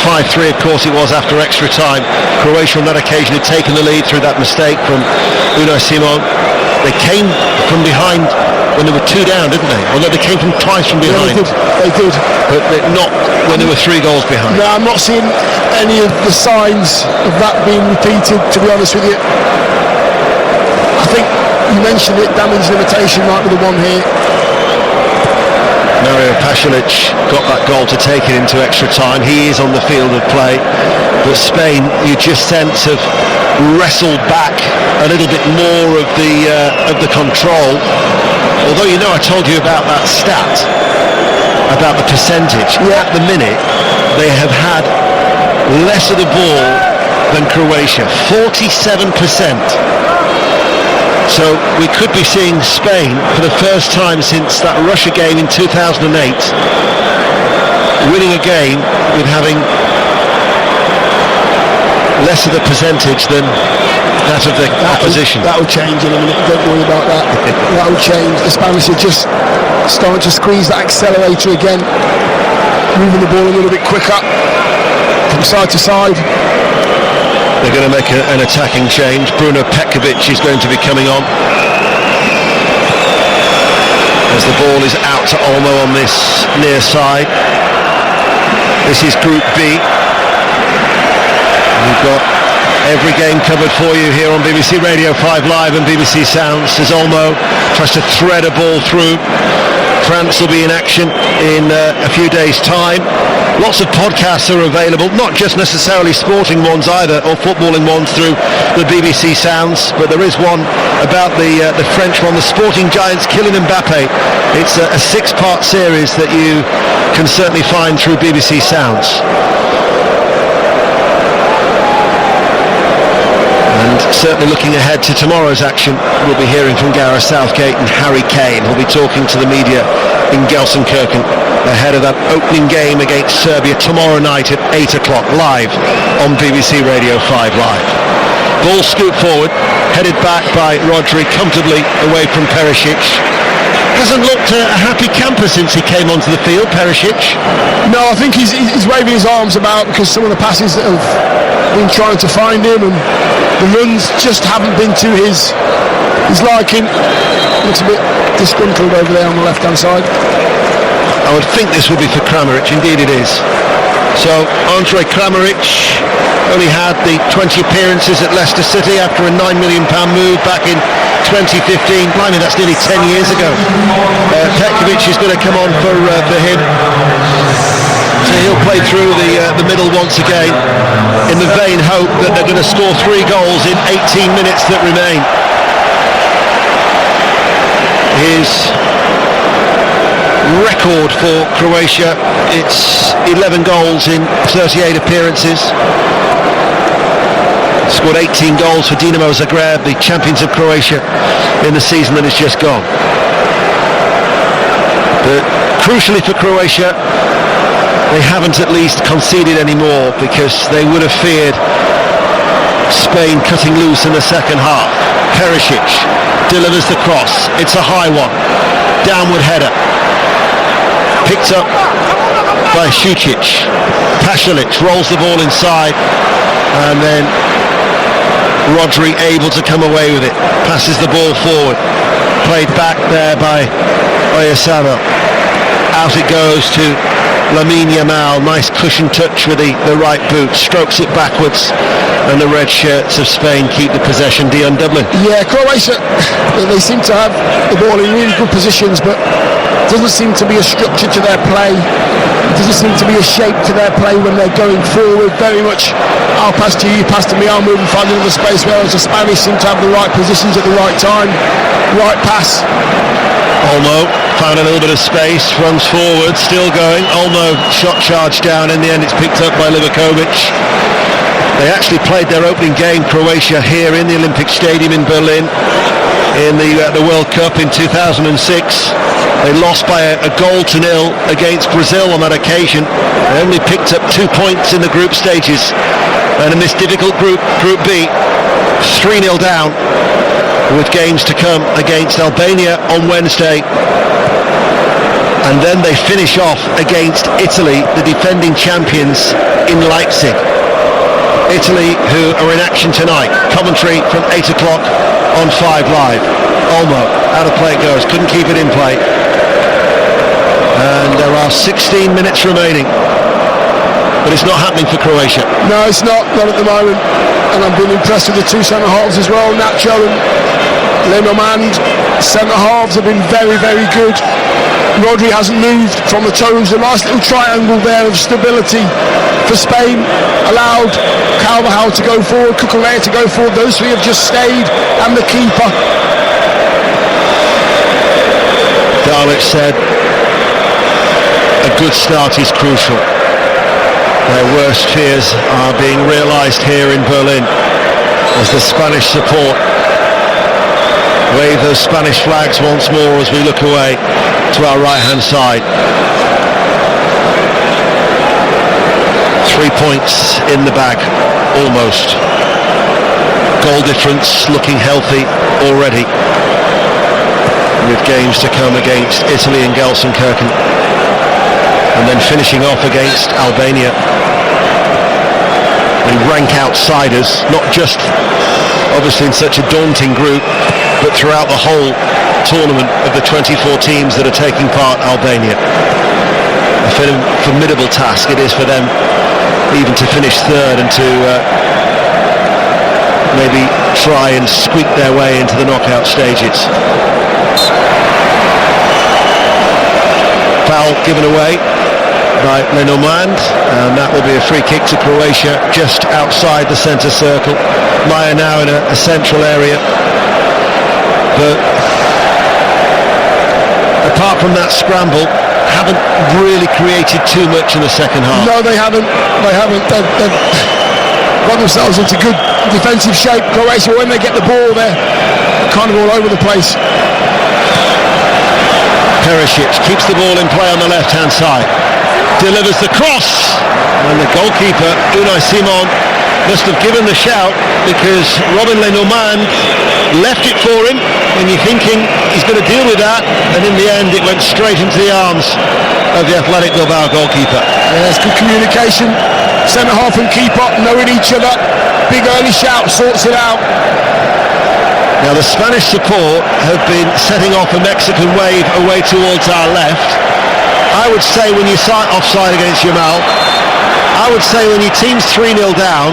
5-3 of course it was after extra time. Croatia on that occasion had taken the lead through that mistake from Unai Simon. They came from behind when they were 2 down, didn't they? Although they came from twice from behind. Yeah, they did. But not when they were 3 goals behind. No, I'm not seeing any of the signs of that being repeated, to be honest with you. I think you mentioned it, damage limitation might be the one here. Mario Pasalic got that goal to take it into extra time. He is on the field of play. But Spain, you just sense, have wrestled back a little bit more of the control. Although, you know, I told you about that stat, about the percentage. Yeah. At the minute, they have had less of the ball than Croatia, 47%. So we could be seeing Spain for the first time since that Russia game in 2008 winning a game with having less of the percentage than that of the opposition. That will change in a minute, don't worry about that. That will change. The Spanish are just starting to squeeze that accelerator again, moving the ball a little bit quicker from side to side. They're going to make an attacking change. Bruno Petkovic is going to be coming on as the ball is out to Olmo on this near side. This is Group B. We've got every game covered for you here on BBC Radio 5 Live and BBC Sounds as Olmo tries to thread a ball through. France will be in action in a few days' time. Lots of podcasts are available, not just necessarily sporting ones either, or footballing ones through the BBC Sounds, but there is one about the French one, the sporting giants Kylian Mbappe. It's a 6-part series that you can certainly find through BBC Sounds. And certainly looking ahead to tomorrow's action, we'll be hearing from Gareth Southgate and Harry Kane, who'll be talking to the media in Gelsenkirchen ahead of that opening game against Serbia tomorrow night at 8 o'clock live on BBC Radio 5 Live. Ball scooped forward, headed back by Rodri, comfortably away from Perisic. Hasn't looked a happy camper since he came onto the field, Perisic. No, I think he's waving his arms about because some of the passes that have been trying to find him and the runs just haven't been to his liking. Looks a bit disgruntled over there on the left-hand side. I would think this would be for Kramaric, indeed it is. So Andre Kramaric only had the 20 appearances at Leicester City after a £9 million move back in 2015. Blimey, that's nearly 10 years ago. Petkovic is going to come on for him. So he'll play through the middle once again in the vain hope that they're going to score 3 goals in 18 minutes that remain. His record for Croatia, it's 11 goals in 38 appearances. Scored 18 goals for Dinamo Zagreb, the champions of Croatia, in the season that has just gone. But crucially for Croatia, they haven't at least conceded anymore, because they would have feared Spain cutting loose in the second half. Perisic delivers the cross. It's a high one. Downward header. Picked up by Šučić. Pasalic rolls the ball inside, and then Rodri able to come away with it. Passes the ball forward. Played back there by Oyarzabal. Out it goes to Lamine Yamal, nice cushion touch with the right boot, strokes it backwards, and the red shirts of Spain keep the possession. Dion Dublin. Yeah, Croatia, they seem to have the ball in really good positions, but doesn't seem to be a structure to their play. Doesn't seem to be a shape to their play when they're going forward. Very much, I'll pass to you, pass to me, I'll move and find another space, whereas the Spanish seem to have the right positions at the right time. Right pass. Olmo found a little bit of space, runs forward, still going. Olmo shot charged down. In the end it's picked up by Livakovic. They actually played their opening game, Croatia, here in the Olympic Stadium in Berlin in the World Cup in 2006. They lost by a goal to nil against Brazil on that occasion. They only picked up 2 points in the group stages, and in this difficult Group B, 3-0 down, with games to come against Albania on Wednesday, and then they finish off against Italy, the defending champions, in Leipzig. Italy, who are in action tonight. Commentary from 8 o'clock on 5 Live. Olmo, out of play it goes, couldn't keep it in play. And there are 16 minutes remaining. But it's not happening for Croatia. No, it's not at the moment. And I've been impressed with the 2 centre-halves as well, Nacho and Lenormand. Centre-halves have been very, very good. Rodri hasn't moved from the toes. A nice little triangle there of stability for Spain. Allowed Carvajal to go forward, Cucurella to go forward. Those 3 have just stayed, and the keeper. Darlic said a good start is crucial. Their worst fears are being realised here in Berlin as the Spanish support wave those Spanish flags once more as we look away to our right hand side. 3 points in the bag, almost. Goal difference looking healthy already, with games to come against Italy and Gelsenkirchen, and then finishing off against Albania. We rank outsiders, not just obviously in such a daunting group, but throughout the whole tournament of the 24 teams that are taking part. Albania, a formidable task it is for them even to finish third and to maybe try and squeak their way into the knockout stages. Foul given away by Lenormand, and that will be a free kick to Croatia just outside the centre circle. Maya now in a central area, but apart from that scramble, haven't really created too much in the second half. No, they haven't. They've got themselves into good defensive shape. Croatia, when they get the ball, they're kind of all over the place. Perisic keeps the ball in play on the left-hand side, delivers the cross, and the goalkeeper, Unai Simon, must have given the shout, because Robin Lenormand left it for him, and you're thinking he's going to deal with that, and in the end it went straight into the arms of the Athletic Bilbao goalkeeper. Yeah, it's good communication. Centre-half and keeper knowing each other. Big early shout sorts it out. Now the Spanish support have been setting off a Mexican wave away towards our left. I would say when you sight offside against Yamal, I would say when your team's 3-0 down,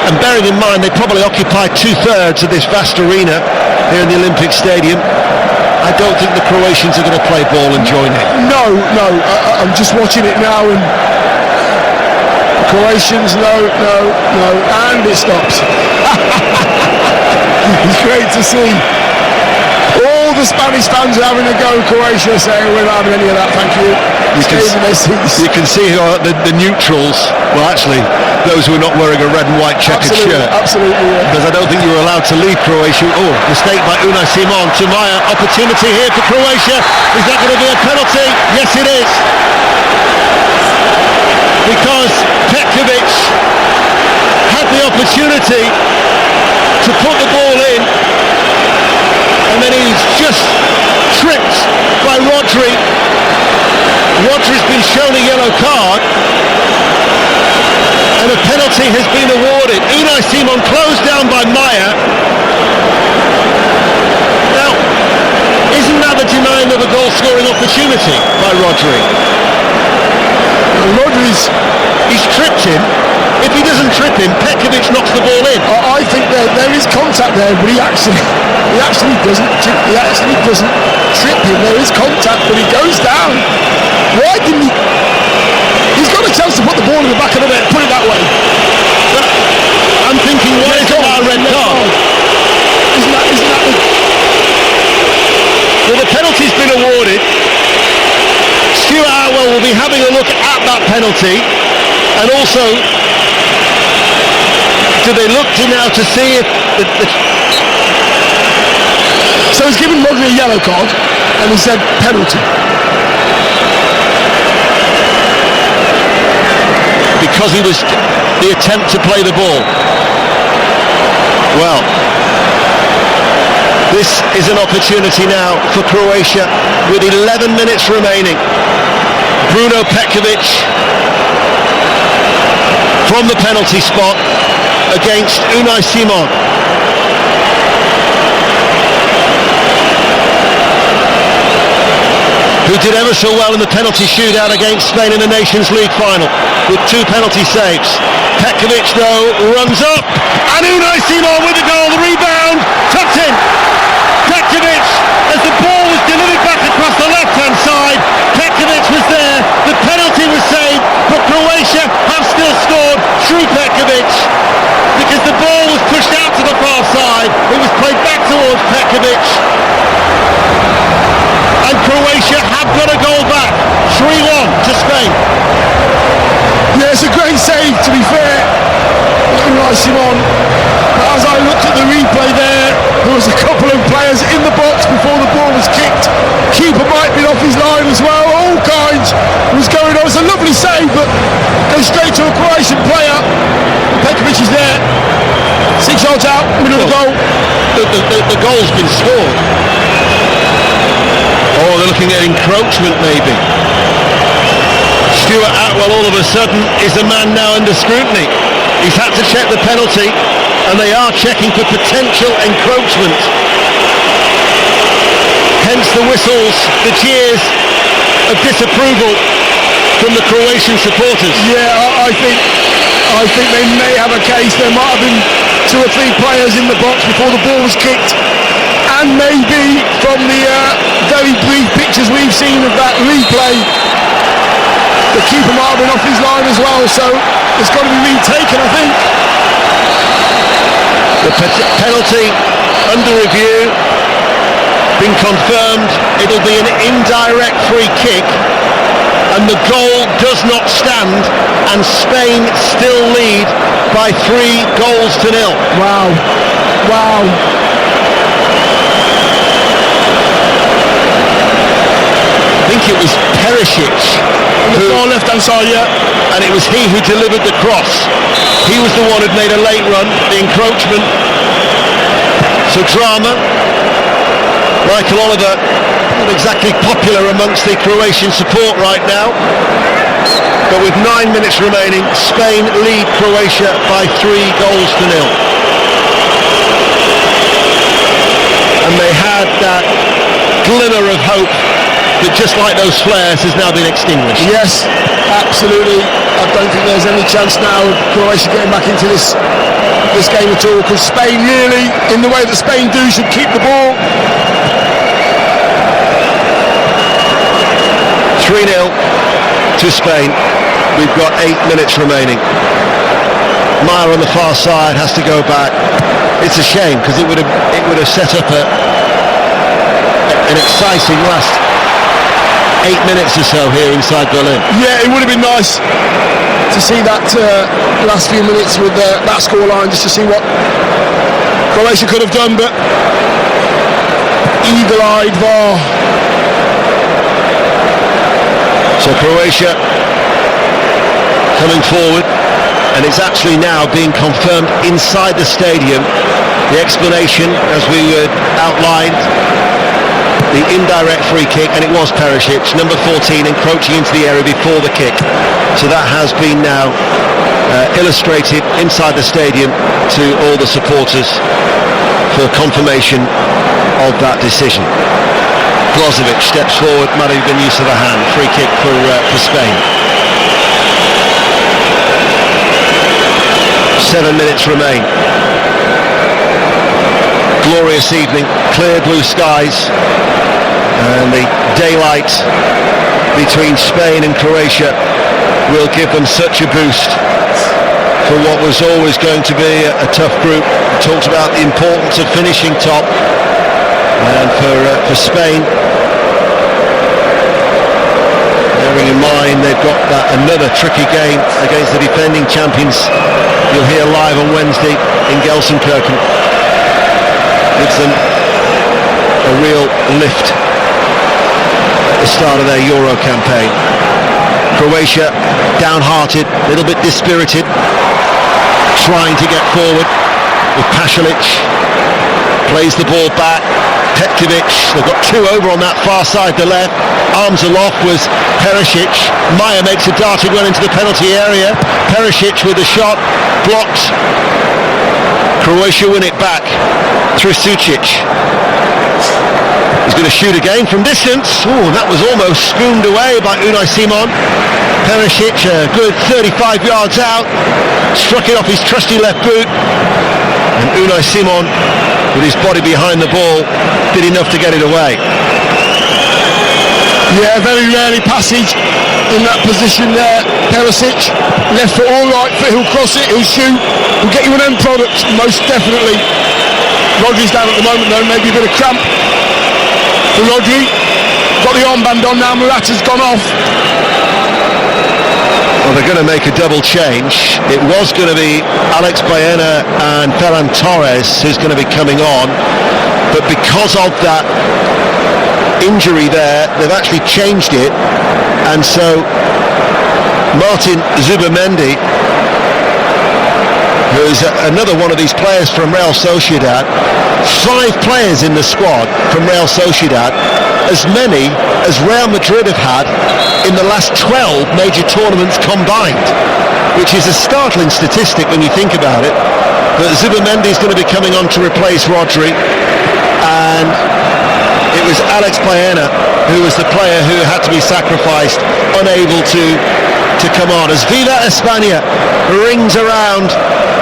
and bearing in mind they probably occupy 2/3 of this vast arena here in the Olympic Stadium, I don't think the Croatians are going to play ball and join it. No, I'm just watching it now, and the Croatians, no, and it stops. It's great to see. All the Spanish fans are having a go. Croatia saying we're not having any of that, thank you. You can see who are the neutrals. Well, actually, those who are not wearing a red and white checkered shirt. Absolutely, yeah. Because I don't think you were allowed to leave Croatia. Oh, mistake by Unai Simon. Maya, opportunity here for Croatia. Is that going to be a penalty? Yes, it is. Because Petkovic had the opportunity to put the ball in, and then he's just tripped by Rodri. Rodri's been shown a yellow card, and a penalty has been awarded. Unai Simon closed down by Maya. Now, isn't that the denying of a goal-scoring opportunity by Rodri? He's tripped him. If he doesn't trip him, Petkovic knocks the ball in. I think there is contact there, but he actually doesn't trip him. There is contact, but he goes down. Why didn't he? He's got a chance to put the ball in the back of the net. Put it that way. But I'm thinking, why is it not a red card? Isn't that Well, the penalty's been awarded. Stuart Atwell will be having a look at that penalty, and also, do they look to now to see if So he's given Rodri a yellow card, and he said penalty. Because he was the attempt to play the ball. Well, this is an opportunity now for Croatia with 11 minutes remaining. Bruno Petkovic from the penalty spot against Unai Simon. Who did ever so well in the penalty shootout against Spain in the Nations League final with 2 penalty saves. Petkovic though runs up, and Unai Simon with the goal, the rebound, tucked in. Petkovic, as the ball was delivered back across the left-hand side, Petkovic was there, the penalty was saved, but Croatia have still scored through Petkovic, because the ball was pushed out to the far side, it was played back towards Petkovic, and Croatia have got a goal back, 3-1 to Spain. Yeah, it's a great save, to be fair, Unai Simon. But as I looked at the replay there was a couple of players in the box before the ball was kicked. Keeper might be off his line as well. All kinds was going on. It's a lovely save, but goes straight to a Croatian player. Petkovic is there. 6 yards out, middle of the goal. The goal's been scored. Oh, they're looking at encroachment maybe. Stuart Atwell all of a sudden is a man now under scrutiny. He's had to check the penalty, and they are checking for potential encroachment. Hence the whistles, the cheers of disapproval from the Croatian supporters. Yeah, I think they may have a case. There might have been 2 or 3 players in the box before the ball was kicked. And maybe from the very brief pictures we've seen of that replay, the keeper might have been off his line as well, so it's got to be retaken, I think. The penalty under review, been confirmed. It'll be an indirect free kick, and the goal does not stand, and Spain still lead by 3-0. Wow. I think it was Perisic On the far left-hand side, yeah. and it was he who delivered the cross. He was the one who'd made a late run, the encroachment. So drama. Michael Oliver, not exactly popular amongst the Croatian support right now. But with 9 minutes remaining, Spain lead Croatia by 3-0. And they had that glimmer of hope that just like those flares has now been extinguished. Yes, absolutely. I don't think there's any chance now of Croatia getting back into this game at all, because Spain really, in the way that Spain do, should keep the ball. 3-0 to Spain. We've got 8 minutes remaining. Maya on the far side has to go back. It's a shame, because it would have set up an exciting last 8 minutes or so here inside Berlin. Yeah, it would have been nice to see that last few minutes with that scoreline, just to see what Croatia could have done, but eagle-eyed VAR. So Croatia coming forward, and it's actually now being confirmed inside the stadium. The explanation, as we had outlined, the indirect free kick, and it was Perisic, number 14, encroaching into the area before the kick. So that has been now illustrated inside the stadium to all the supporters for confirmation of that decision. Brozovic steps forward, might have been use of the hand. Free kick for Spain. 7 minutes remain. Glorious evening, clear blue skies, and the daylight between Spain and Croatia will give them such a boost for what was always going to be a tough group. We talked about the importance of finishing top, and for Spain, bearing in mind they've got another tricky game against the defending champions. You'll hear live on Wednesday in Gelsenkirchen. Gives them a real lift at the start of their Euro campaign. Croatia downhearted, a little bit dispirited, trying to get forward with Pasalic. Plays the ball back. Petkovic, they've got two over on that far side, the left. Arms aloft was Perisic. Maya makes a darting run into the penalty area. Perisic with a shot, blocked. Croatia win it back through Sucic. He's going to shoot again from distance. Oh, that was almost spooned away by Unai Simon. Perisic, a good 35 yards out, struck it off his trusty left boot. And Unai Simon, with his body behind the ball, did enough to get it away. Yeah, very rarely passage in that position there. Perisic, left foot all right foot, he'll cross it, he'll shoot, he'll get you an end product, most definitely. Rodri's down at the moment though, maybe a bit of cramp for Rodri. Got the armband on now, Morata's gone off. Well, they're going to make a double change. It was going to be Alex Baena and Ferran Torres who's going to be coming on, but because of that injury there, they've actually changed it, and so Martin Zubamendi, who's another one of these players from Real Sociedad, 5 players in the squad from Real Sociedad, as many as Real Madrid have had in the last 12 major tournaments combined, which is a startling statistic when you think about it. But Zubamendi is going to be coming on to replace Rodri, and it was Alex Baena who was the player who had to be sacrificed, unable to come on, as Viva España rings around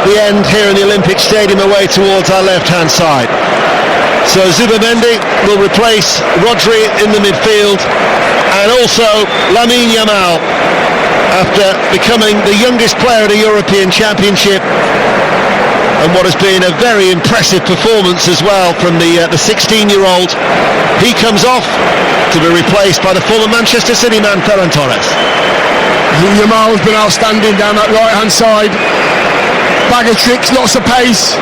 the end here in the Olympic Stadium away towards our left-hand side. So Zubamendi will replace Rodri in the midfield, and also Lamine Yamal, after becoming the youngest player at a European Championship, and what has been a very impressive performance as well from the 16-year-old. He comes off to be replaced by the former Manchester City man Ferran Torres. Yamal's been outstanding down that right-hand side. Bag of tricks, lots of pace,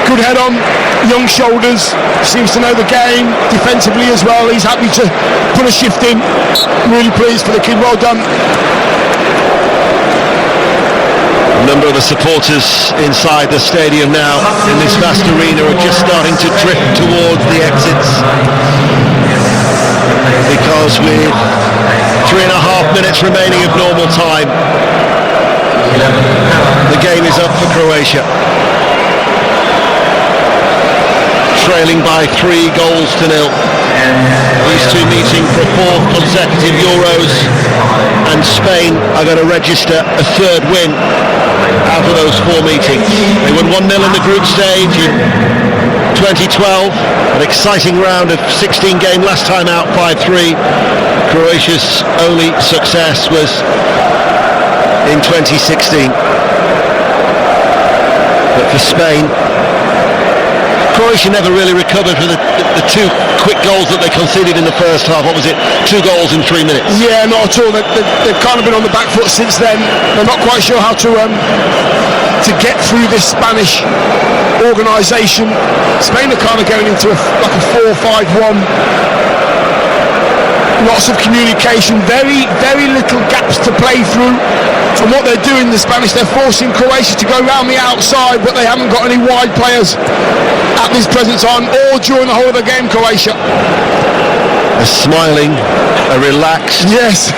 good head on, young shoulders, seems to know the game defensively as well. He's happy to put a shift in. Really pleased for the kid, well done. A number of the supporters inside the stadium now in this vast arena are just starting to drift towards the exits, because with 3.5 minutes remaining of normal time, the game is up for Croatia, trailing by 3 goals to nil. These two meeting for a fourth consecutive Euros, and Spain are going to register a third win out of those four meetings. They won 1-0 in the group stage in 2012, an exciting round of 16 game, last time out 5-3. Croatia's only success was in 2016. But for Spain, Croatia never really recovered from the two quick goals that they conceded in the first half. What was it? 2 goals in 3 minutes. Yeah, not at all. They've kind of been on the back foot since then. They're not quite sure how to get through this Spanish organisation. Spain are kind of going into like a 4-5-1. Lots of communication, very, very little gaps to play through. And what they're doing, the Spanish, they're forcing Croatia to go around the outside, but they haven't got any wide players at this present time or during the whole of the game, Croatia. A smiling, a relaxed. Yes.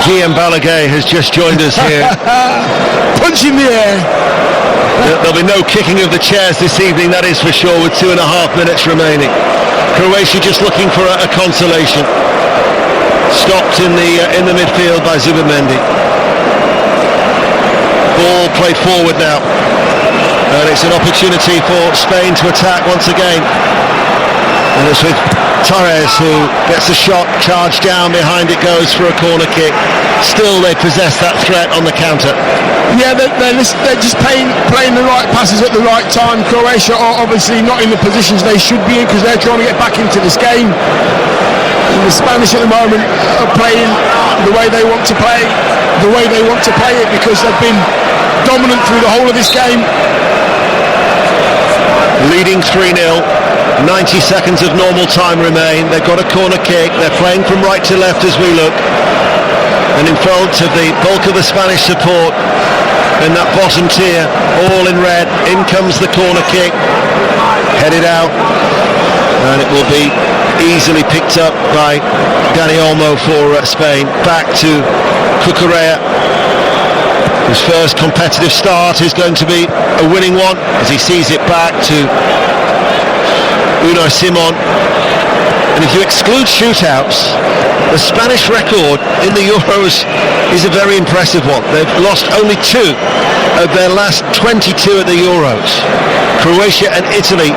Guillaume Balaguer has just joined us here. Punch in the air. There'll be no kicking of the chairs this evening, that is for sure, with 2.5 minutes remaining. Croatia just looking for a consolation. Stopped in the midfield by Zubamendi. Ball played forward now, and it's an opportunity for Spain to attack once again. And it's with Torres, who gets a shot, charged down, behind it goes for a corner kick. Still they possess that threat on the counter. Yeah, they're just playing the right passes at the right time. Croatia are obviously not in the positions they should be in because they're trying to get back into this game. And the Spanish at the moment are playing the way they want to play, it because they've been dominant through the whole of this game. Leading 3-0, 90 seconds of normal time remain. They've got a corner kick, they're playing from right to left as we look. And in front of the bulk of the Spanish support in that bottom tier, all in red, in comes the corner kick, headed out, and it will be easily picked up by Dani Olmo for Spain. Back to Cucurella. His first competitive start is going to be a winning one as he sees it back to Unai Simon. And if you exclude shootouts, the Spanish record in the Euros is a very impressive one. They've lost only 2 of their last 22 at the Euros. Croatia and Italy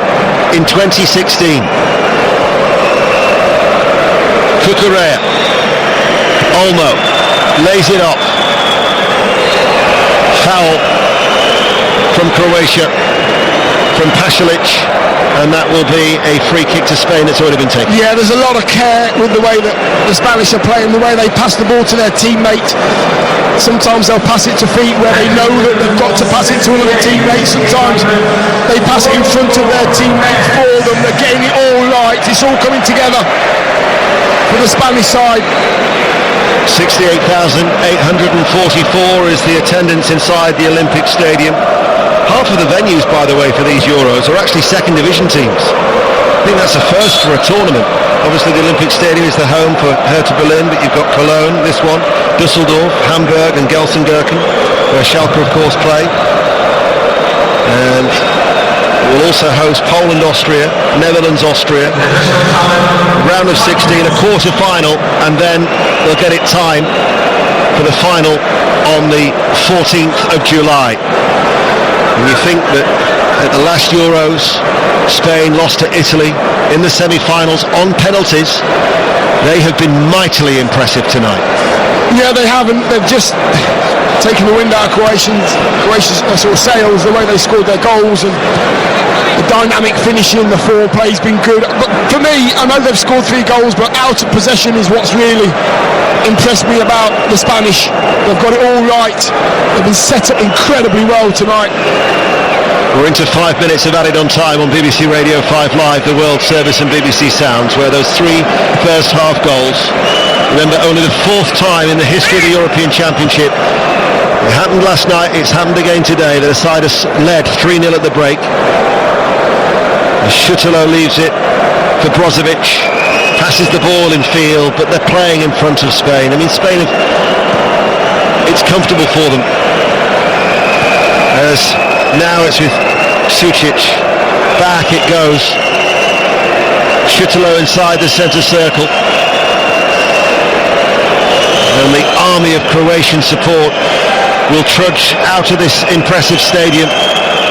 in 2016. Cucurella. Olmo lays it off. Foul from Croatia, from Pasalic, and that will be a free kick to Spain that's already been taken. Yeah, there's a lot of care with the way that the Spanish are playing, the way they pass the ball to their teammate. Sometimes they'll pass it to feet where they know that they've got to pass it to another teammate. Sometimes they pass it in front of their teammate for them. They're getting it all right. It's all coming together for the Spanish side. 68,844 is the attendance inside the Olympic Stadium. Half of the venues, by the way, for these Euros are actually second division teams. I think that's a first for a tournament. Obviously the Olympic Stadium is the home for Hertha Berlin, but you've got Cologne, this one, Düsseldorf, Hamburg and Gelsenkirchen, where Schalke of course play. And will also host Poland, Austria, Netherlands, Austria. Round of 16, a quarter-final, and then they'll get it time for the final on the 14th of July. And you think that at the last Euros, Spain lost to Italy in the semi-finals on penalties. They have been mightily impressive tonight. Yeah, they haven't. They've just taken the wind out of Croatia's sort of sails, the way they scored their goals, and the dynamic finishing, the foreplay's been good. But for me, I know they've scored 3 goals, but out of possession is what's really impressed me about the Spanish. They've got it all right. They've been set up incredibly well tonight. We're into 5 minutes of added on time on BBC Radio 5 Live, the World Service and BBC Sounds, where those 3 first half goals, remember only the 4th time in the history of the European Championship. It happened last night, it's happened again today. The side has led 3-0 at the break. Schüttler leaves it for Brozovic, passes the ball in field, but they're playing in front of Spain. I mean, Spain, it's comfortable for them. As now it's with Sučić, back it goes. Schüttler inside the centre circle. And the army of Croatian support will trudge out of this impressive stadium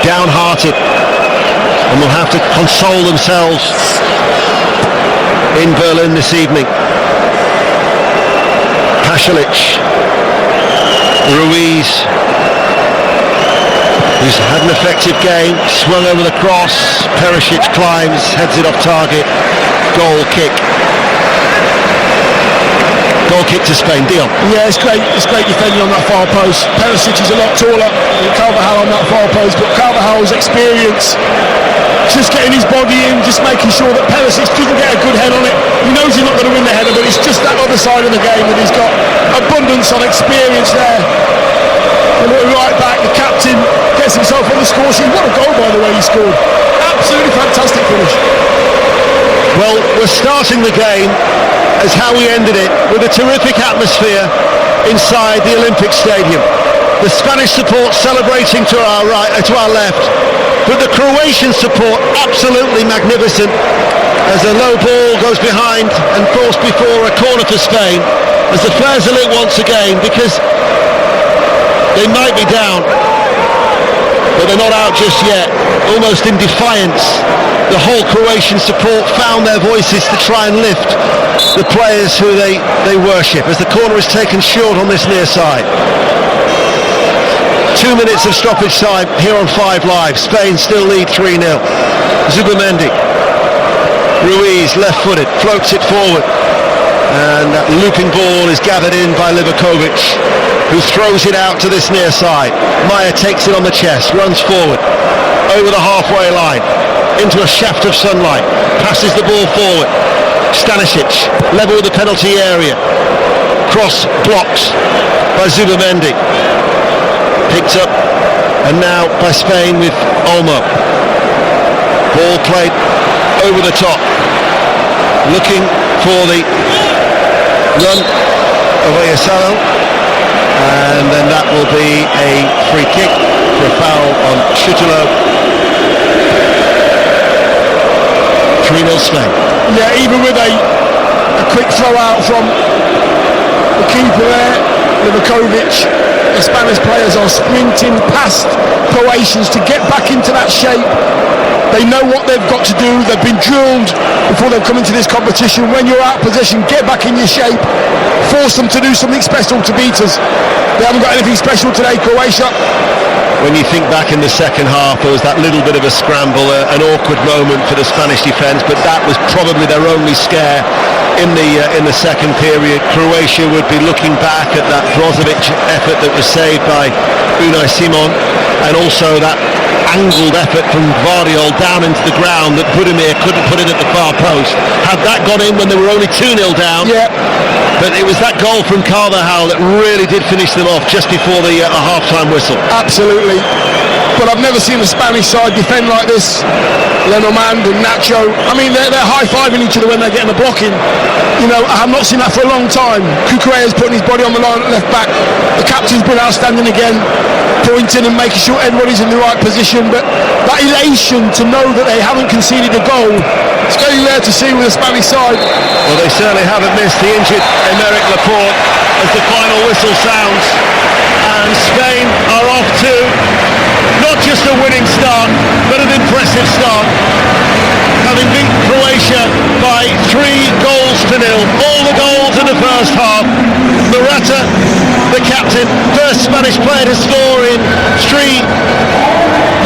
downhearted, and will have to console themselves in Berlin this evening. Pasalic, Ruiz, who's had an effective game, swung over the cross, Perisic climbs, heads it off target, goal kick. Goal kick to Spain. Dion. Yeah, it's great defending on that far post. Perisic is a lot taller than Carvajal on that far post, but Carvajal's experience, just getting his body in, just making sure that Perisic doesn't get a good head on it. He knows he's not going to win the header, but it's just that other side of the game that he's got abundance of experience there. And right back, the captain gets himself on the score sheet. What a goal, by the way, he scored. Absolutely fantastic finish. Well, we're starting the game as how we ended it, with a terrific atmosphere inside the Olympic Stadium. The Spanish support celebrating to our right, to our left, but the Croatian support absolutely magnificent as a low ball goes behind and forced before a corner for Spain, as the flares are lit once again, because they might be down, but they're not out just yet. Almost in defiance, the whole Croatian support found their voices to try and lift the players who they worship, as the corner is taken short on this near side. 2 minutes of stoppage time here on 5 Live. Spain still lead 3-0. Zubamendi, Ruiz left-footed, floats it forward, and that looping ball is gathered in by Livakovic, who throws it out to this near side. Maya takes it on the chest, runs forward over the halfway line into a shaft of sunlight, passes the ball forward. Stanisic level with the penalty area, cross blocks by Zubamendi, picked up and now by Spain with Olmo. Ball played over the top, looking for the run of Ayasalo, and then that will be a free kick for a foul on Schüttler. 3-0 Spain. Yeah, even with a quick throw out from the keeper there, Livakovic, the Spanish players are sprinting past Croatians to get back into that shape. They know what they've got to do. They've been drilled before they've come into this competition. When you're out of position, get back in your shape. Force them to do something special to beat us. They haven't got anything special today, Croatia. When you think back in the second half, there was that little bit of a scramble, an awkward moment for the Spanish defence, but that was probably their only scare in the second period. Croatia would be looking back at that Brozovic effort that was saved by Unai Simon, and also that angled effort from Vardiol down into the ground that Budimir couldn't put in at the far post. Had that gone in when they were only 2-0 down, yeah. But it was that goal from Carvajal that really did finish them off just before the half-time whistle. Absolutely. But I've never seen the Spanish side defend like this. Lenormand and Nacho, I mean, they're high-fiving each other when they're getting a block in. You know, I have not seen that for a long time. Cucurella's putting his body on the line at left back. The captain's been outstanding again, pointing and making sure everybody's in the right position. But that elation to know that they haven't conceded a goal, it's very rare to see with the Spanish side. Well, they certainly haven't missed the injured Emerick Laporte as the final whistle sounds. And Spain are off to not just a winning start, but an impressive start, having beat Croatia by 3-0. All the goals in the first half. Morata, the captain, first Spanish player to score in 3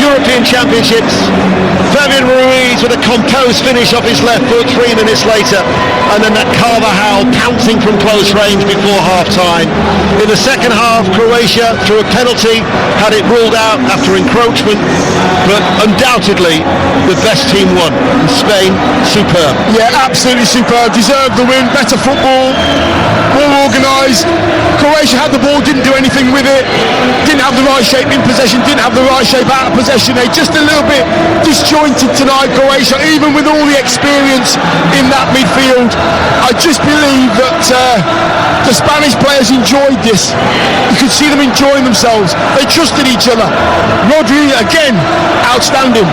European Championships. Fabian Ruiz with a composed finish off his left foot 3 minutes later, and then that Carvajal pouncing from close range before half-time. In the second half, Croatia, through a penalty, had it ruled out after encroachment, but undoubtedly the best team won. And Spain, superb. Yeah, absolutely superb. Deserved the win. Better football, more organised. Croatia had the the ball, didn't do anything with it, didn't have the right shape in possession, didn't have the right shape out of possession. They're just a little bit disjointed tonight, Croatia, even with all the experience in that midfield. I just believe that the Spanish players enjoyed this. You could see them enjoying themselves. They trusted each other. Rodri, again, outstanding.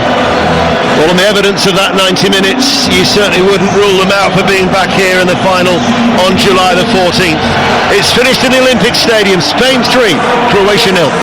Well, on the evidence of that 90 minutes, you certainly wouldn't rule them out for being back here in the final on July the 14th. It's finished in the Olympic Stadium. Spain 3, Croatia 0.